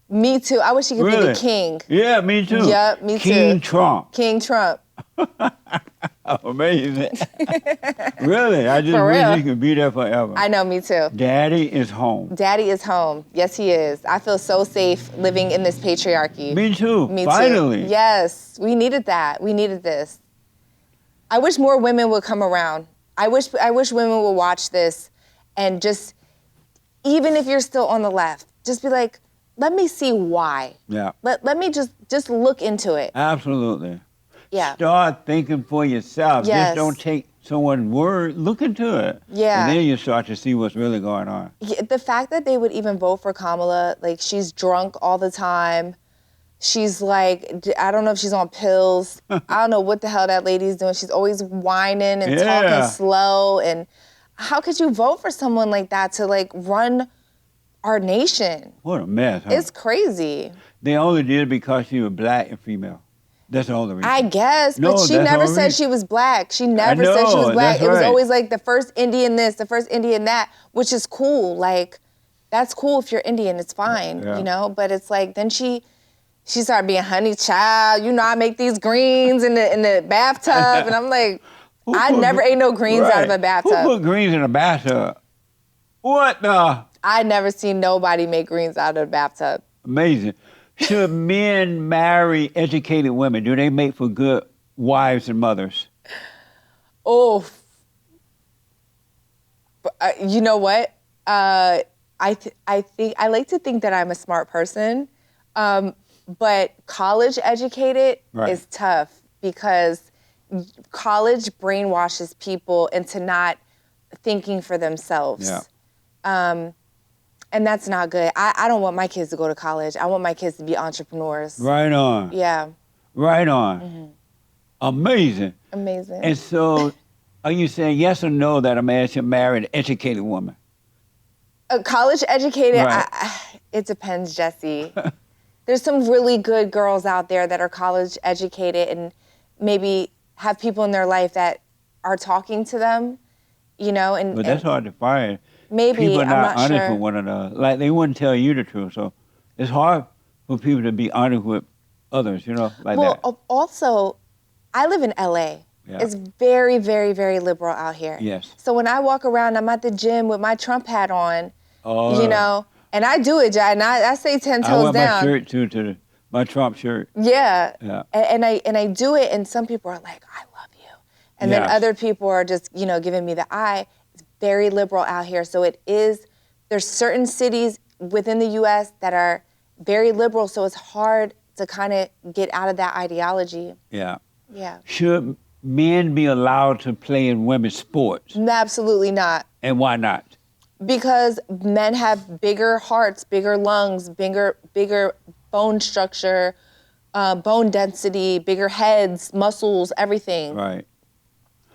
Me too. I wish he could be
Really?
the king.
Yeah, me too.
Yep, me
King
too.
Trump.
King Trump.
Amazing. Really, I just
For
wish
real.
he could be there forever.
I know, me too.
Daddy is home.
Daddy is home. Yes, he is. I feel so safe living in this patriarchy.
Me too.
Me
Finally.
too. Yes, we needed that. We needed this. I wish more women would come around. I wish women would watch this and just, even if you're still on the left, just be like, let me see why.
Yeah.
Let me just look into it.
Absolutely.
Yeah.
Start thinking for yourself.
Yes.
Just don't take someone's word. Look into it.
Yeah.
And then you start to see what's really going on.
Yeah, the fact that they would even vote for Kamala, like she's drunk all the time. She's like, I don't know if she's on pills. I don't know what the hell that lady's doing. She's always whining and
Yeah.
talking slow. And how could you vote for someone like that to like run our nation?
What a mess, huh?
It's crazy.
They only did it because she was black and female. That's all the reason.
I guess,
No,
but she
that's
never
all the
said
reason.
she was black. She never said she was
know,
black.
that's
It was
right.
always like the first Indian this, the first Indian that, which is cool. Like, that's cool if you're Indian, it's fine,
Yeah.
you know? But it's like, then she started being honey child. You know, I make these greens in the bathtub. And I'm like, I
put
never
gr-
ate no greens out of a
Right.
bathtub.
Who put greens in a bathtub? What the?
I never seen nobody make greens out of a bathtub.
Amazing. Should men marry educated women? Do they make for good wives and mothers?
Oh, you know what? I think I like to think that I'm a smart person, but college educated
Right.
is tough because college brainwashes people into not thinking for themselves.
Yeah.
And that's not good. I don't want my kids to go to college. I want my kids to be entrepreneurs.
Right on.
Yeah,
Right on. Amazing.
amazing.
And so, are you saying yes or no that a man should marry an educated woman?
College educated,
Right.
it depends, Jesse. There's some really good girls out there that are college educated and maybe have people in their life that are talking to them, you know, and,
But that's
and
hard to find.
maybe,
People are
I'm
not
not
honest
sure.
with one another. Like, they wouldn't tell you the truth. So, it's hard for people to be honest with others, you know, like
Well,
that.
also, I live in LA.
Yeah.
It's very, very, very liberal out here.
Yes.
So when I walk around, I'm at the gym with my Trump hat on,
Oh,
you know, and I do it, and I stay 10
I
toes
wear
down.
my shirt, too, my Trump shirt.
Yeah.
Yeah.
And I do it, and some people are like, I love you. And then
Yes.
other people are just, you know, giving me the eye. It's very liberal out here. So there's certain cities within the U.S. that are very liberal, so it's hard to kind of get out of that ideology.
Yeah.
Yeah.
Should men be allowed to play in women's sports?
Absolutely not.
And why not?
Because men have bigger hearts, bigger lungs, bigger bone structure, bone density, bigger heads, muscles, everything.
Right.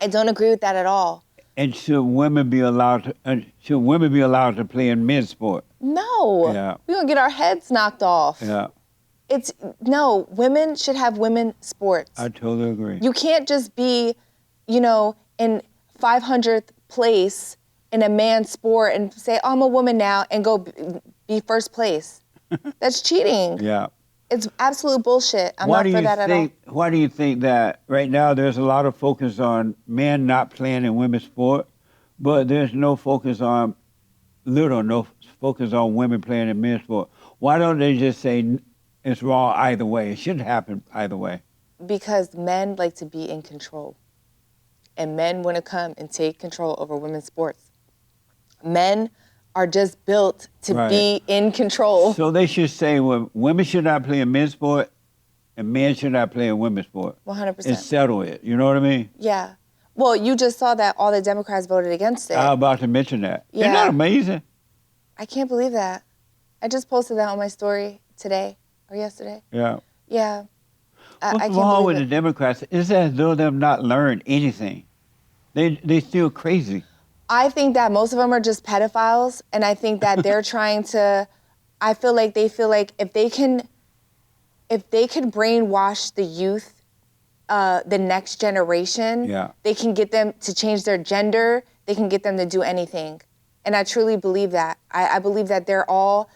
I don't agree with that at all.
And should women be allowed to play in men's sport?
No.
Yeah.
We're going to get our heads knocked off.
Yeah,
No, women should have women sports.
I totally agree.
You can't just be, you know, in 500th place in a man's sport and say, oh, I'm a woman now, and go be first place. That's cheating.
Yeah.
It's absolute bullshit. I'm not for that at all.
Why do you think that right now there's a lot of focus on men not playing in women's sport, but there's no focus on women playing in men's sport? Why don't they just say it's wrong either way? It shouldn't happen either way.
Because men like to be in control. And men want to come and take control over women's sports. Men are just built to
Right.
be in control.
So they should say, well, women should not play in men's sport and men should not play in women's sport.
100%.
And settle it. You know what I mean?
Yeah. Well, you just saw that all the Democrats voted against it.
I was about to mention that.
Yeah.
Isn't that amazing?
I can't believe that. I just posted that on my story today or yesterday.
Yeah.
Yeah. I
What's
can't
wrong with
believe
the
it.
Democrats? It's as though they've not learned anything. They still crazy.
I think that most of them are just pedophiles, and I think that they're trying to. I feel like they feel like if they could brainwash the youth, the next generation,
Yeah.
they can get them to change their gender. They can get them to do anything, and I truly believe that. I believe that they're all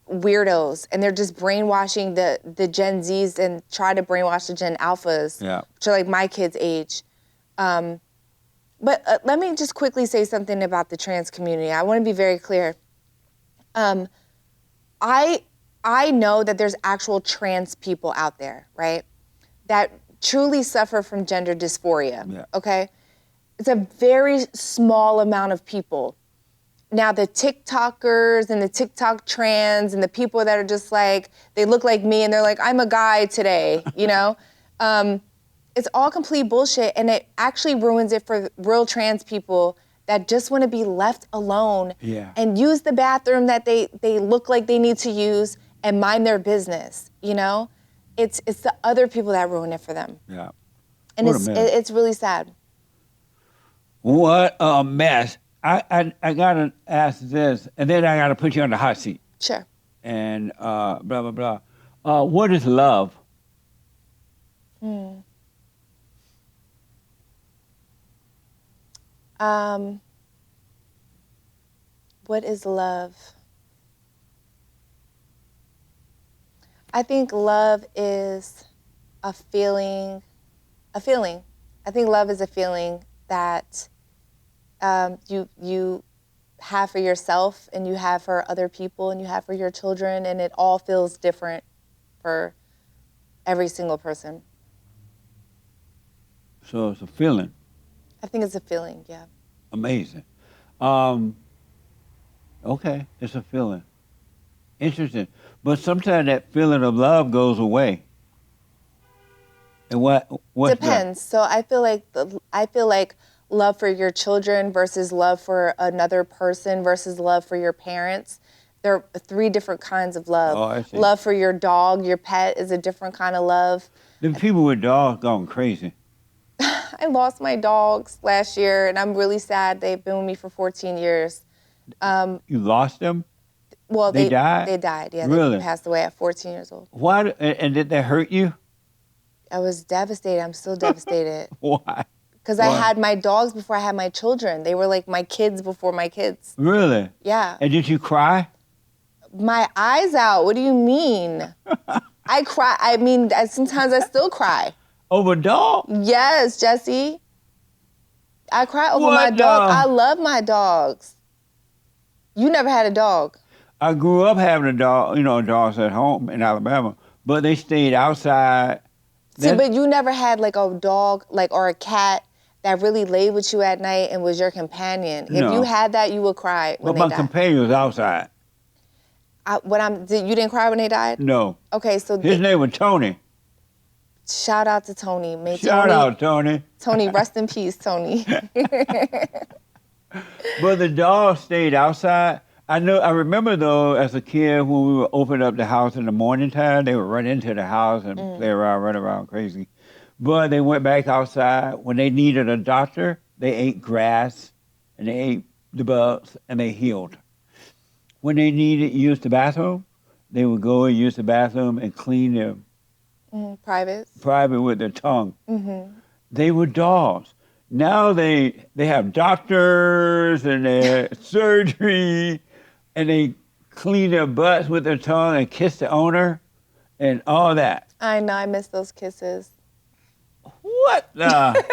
weirdos, and they're just brainwashing the Gen Zs and try to brainwash the Gen Alphas,
Yeah.
which are like my kids' age. But let me just quickly say something about the trans community. I want to be very clear. I know that there's actual trans people out there, right, that truly suffer from gender dysphoria,
Yeah.
okay? It's a very small amount of people. Now, the TikTokers and the TikTok trans and the people that are just like, they look like me and they're like, I'm a guy today, you know? It's all complete bullshit, and it actually ruins it for real trans people that just want to be left alone and use the bathroom that they look like they need to use and mind their business, you know? It's the other people that ruin it for them.
Yeah.
And
What a mess.
it's really sad.
What a mess. I gotta ask this, and then I gotta put you on the hot seat.
Sure.
And blah, blah, blah. What is love?
What is love? I think love is a feeling. I think love is a feeling that you have for yourself, and you have for other people, and you have for your children, and it all feels different for every single person.
So it's a feeling.
I think it's a feeling, yeah.
Amazing. Okay, it's a feeling. Interesting. But sometimes that feeling of love goes away. And what's
Depends. So I feel like love for your children versus love for another person versus love for your parents. There are 3 different kinds of love.
Oh, I see.
Love for your dog, your pet is a different kind of love.
The people with dogs gone crazy.
I lost my dogs last year, and I'm really sad. They've been with me for 14 years.
You lost them?
Well,
They died?
They died, yeah.
Really?
They passed away at 14 years old.
Why? And did that hurt you?
I was devastated. I'm still devastated.
Why?
Because I
Why?
had my dogs before I had my children. They were like my kids before my kids.
Really?
Yeah.
And did you cry?
My eyes out. What do you mean? I cry. I mean, sometimes I still cry.
Over a dog?
Yes, Jesse. I cry over my
What
dog.
the-
I love my dogs. You never had a dog.
I grew up having a dog, dogs at home in Alabama, but they stayed outside.
See, but you never had like a dog, or a cat that really laid with you at night and was your companion. If
No.
you had that, you would cry when
But
they
my
died.
companion was outside.
You didn't cry when they died?
No.
Okay, so
His name was Tony.
shout out to Tony. May
Shout
Tony,
out, Tony.
Tony, rest in peace, Tony.
But the dog stayed outside. I remember though, as a kid, when we would open up the house in the morning time, they would run into the house and play around, run around crazy. But they went back outside. When they needed a doctor, they ate grass and they ate the bugs and they healed. When they needed to use the bathroom, they would go and use the bathroom and clean their
Private.
private with their tongue. They were dogs. Now they have doctors and their surgery, and they clean their butts with their tongue and kiss the owner and all that.
I know, I miss those kisses.
What the?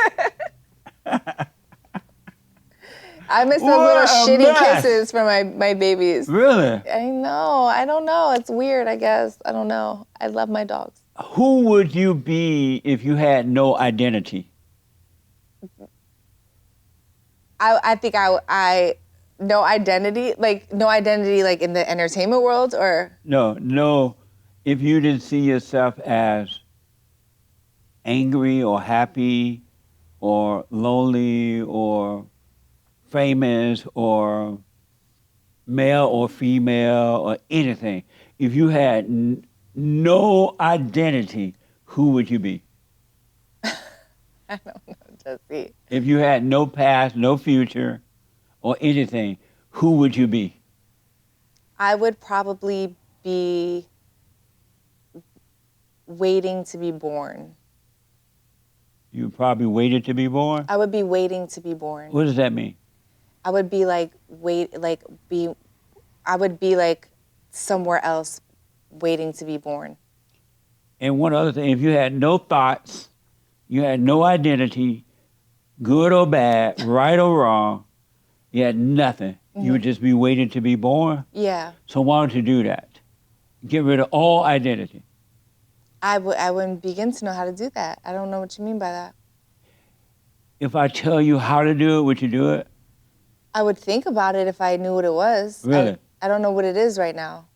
I miss those
What
little
a
shitty
mess.
kisses from my babies.
Really?
I know. I don't know. It's weird, I guess. I don't know. I love my dogs.
Who would you be if you had no identity?
I think no identity, like in the entertainment world, or
No. If you didn't see yourself as angry or happy or lonely or famous or male or female or anything, if you had no identity, who would you be?
I don't know, Jesse.
If you had no past, no future, or anything, who would you be?
I would probably be waiting to be born.
You probably waited to be born?
I would be waiting to be born.
What does that mean?
I would be like I would be like somewhere else waiting to be born.
And one other thing, if you had no thoughts, you had no identity, good or bad, right or wrong, you had nothing. You would just be waiting to be born.
Yeah.
So why don't you do that? Get rid of all identity.
I wouldn't begin to know how to do that. I don't know what you mean by that.
If I tell you how to do it, would you do it?
I would think about it if I knew what it was.
Really?
I don't know what it is right now.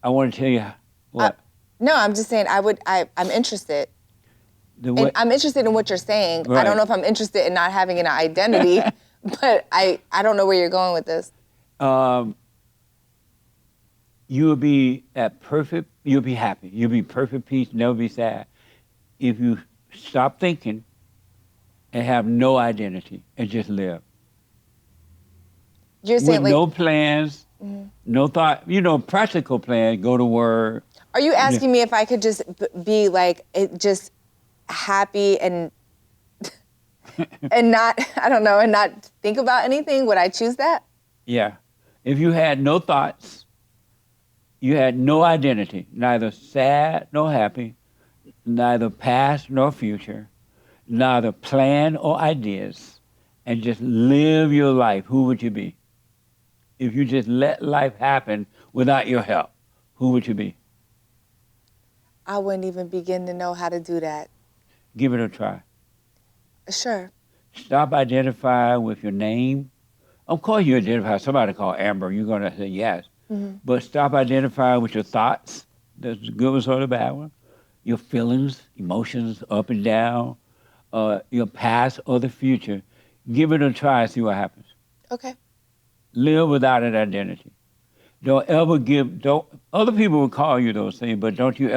I want to tell you what.
No, I'm just saying I'm interested. And I'm interested in what you're saying.
Right.
I don't know if I'm interested in not having an identity, but I don't know where you're going with this.
You will be you'll be happy. You'll be perfect peace, never be sad. If you stop thinking and have no identity and just live.
You're saying
With
like
no plans, no thought, practical plans, go to work.
Are you asking me if I could just be like just happy and and not and not think about anything? Would I choose that?
Yeah. If you had no thoughts, you had no identity, neither sad nor happy, neither past nor future, neither plan or ideas, and just live your life, who would you be? If you just let life happen without your help, who would you be?
I wouldn't even begin to know how to do that.
Give it a try.
Sure.
Stop identifying with your name. Of course you identify somebody called Amber, you're going to say yes. But stop identifying with your thoughts, the good ones or the bad one, your feelings, emotions, up and down, your past or the future. Give it a try and see what happens.
Okay.
Live without an identity. Other people will call you those things, but don't you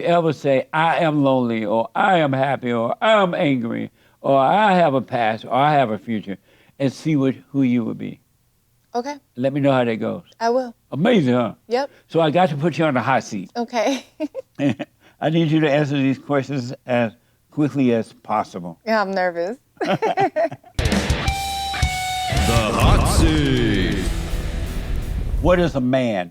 ever say, I am lonely, or I am happy, or I am angry, or I have a past, or I have a future, and see who you would be.
Okay.
Let me know how that goes.
I will.
Amazing, huh?
Yep.
So I got to put you on the hot seat.
Okay.
I need you to answer these questions as quickly as possible.
Yeah, I'm nervous.
The hot seat.
What is a man?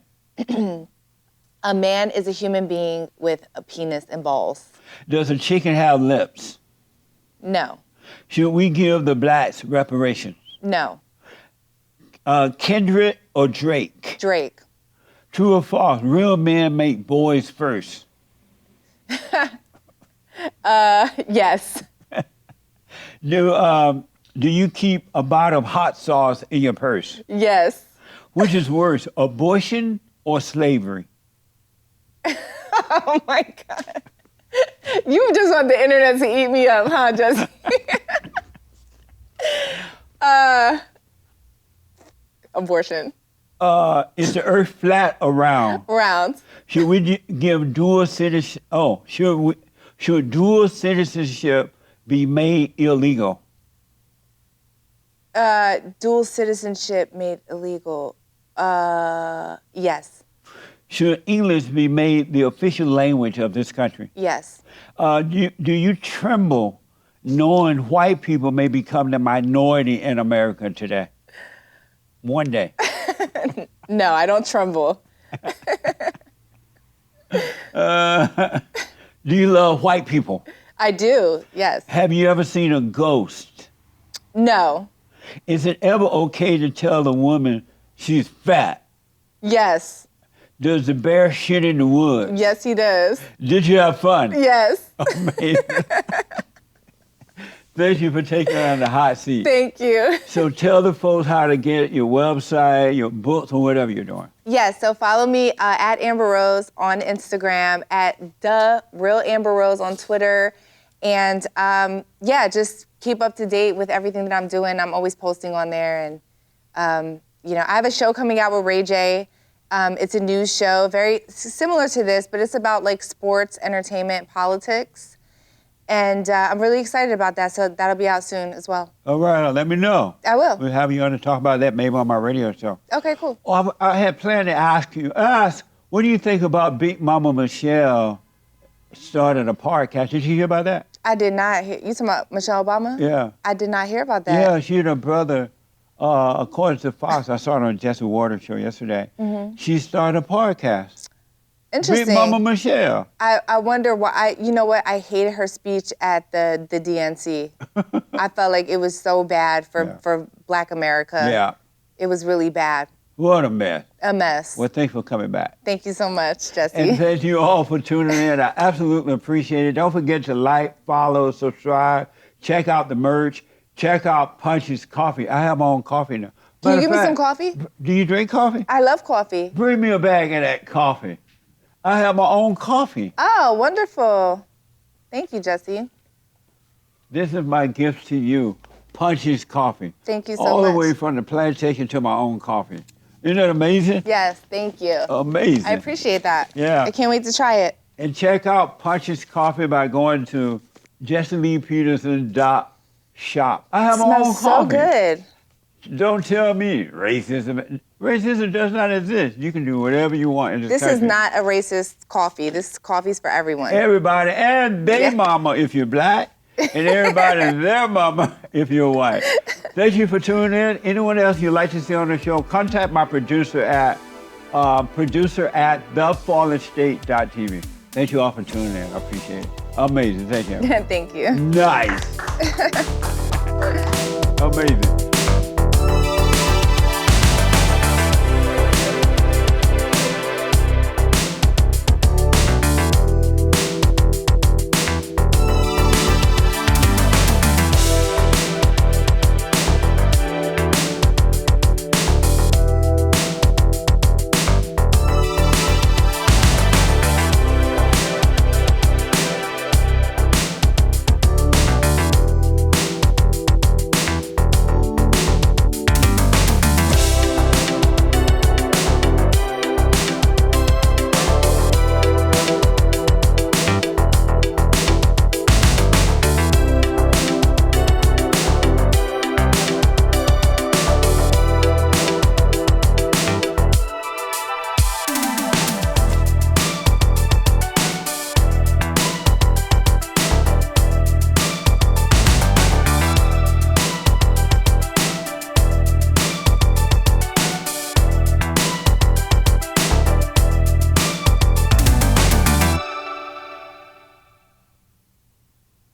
A man is a human being with a penis and balls.
Does a chicken have lips?
No.
Should we give the blacks reparations?
No.
Kendrick or Drake?
Drake.
True or false? Real men make boys first.
Yes.
Do you keep a bottle of hot sauce in your purse?
Yes.
Which is worse, abortion or slavery?
Oh my God. You just want the internet to eat me up, huh, Jesse? Abortion.
Is the earth flat or round?
Round.
Should we give dual citizenship? Should dual citizenship be made illegal?
Dual citizenship made illegal. Yes.
Should English be made the official language of this country?
Yes.
Do you tremble knowing white people may become the minority in America today? One day.
No, I don't tremble.
Do you love white people?
I do, yes.
Have you ever seen a ghost?
No.
Is it ever okay to tell a woman she's fat?
Yes.
Does the bear shit in the woods?
Yes, he does.
Did you have fun?
Yes.
Amazing. Thank you for taking on the hot seat.
Thank you.
So tell the folks how to get your website, your books, or whatever you're doing.
Yes, so follow me at Amber Rose on Instagram, at The Real Amber Rose on Twitter. And just keep up to date with everything that I'm doing. I'm always posting on there. And, I have a show coming out with Ray J. It's a news show, very similar to this, but it's about like sports, entertainment, politics. And I'm really excited about that, so that'll be out soon as well.
All right, let me know.
I will.
We'll have you on to talk about that maybe on my radio show.
Okay, cool.
Oh, I had planned to ask, what do you think about Big Mama Michelle started a podcast? Did you hear about that?
I did not hear. You talking about Michelle Obama?
Yeah.
I did not hear about that.
Yeah, she and her brother, according to Fox, I saw it on Jesse Waters' show yesterday. She started a podcast.
Interesting.
Big Mama Michelle.
I wonder why. You know what? I hated her speech at the DNC. I felt like it was so bad for Black America.
Yeah.
It was really bad.
What a mess.
A mess.
Well, thanks for coming back.
Thank you so much, Jesse.
And thank you all for tuning in. I absolutely appreciate it. Don't forget to like, follow, subscribe, check out the merch, check out Punch's Coffee. I have my own coffee now.
Can you give me some coffee?
Do you drink coffee?
I love coffee.
Bring me a bag of that coffee. I have my own coffee.
Oh, wonderful. Thank you, Jesse.
This is my gift to you, Punch's Coffee.
Thank you so much.
All the way from the plantation to my own coffee. Isn't that amazing?
Yes, thank you.
Amazing.
I appreciate that.
Yeah.
I can't wait to try it.
And check out Punch's Coffee by going to jesseleepeterson.shop. I have my own
Smells so
coffee.
good.
Don't tell me racism. Racism does not exist. You can do whatever you want in this
This
country.
is not a racist coffee. This coffee's for everyone.
Everybody and their
Yeah.
mama if you're black, and everybody and their mama if you're white. Thank you for tuning in. Anyone else you'd like to see on the show, contact my producer at TheFallenState.tv. Thank you all for tuning in. I appreciate it. Amazing. Thank you.
Thank you.
Nice. Amazing.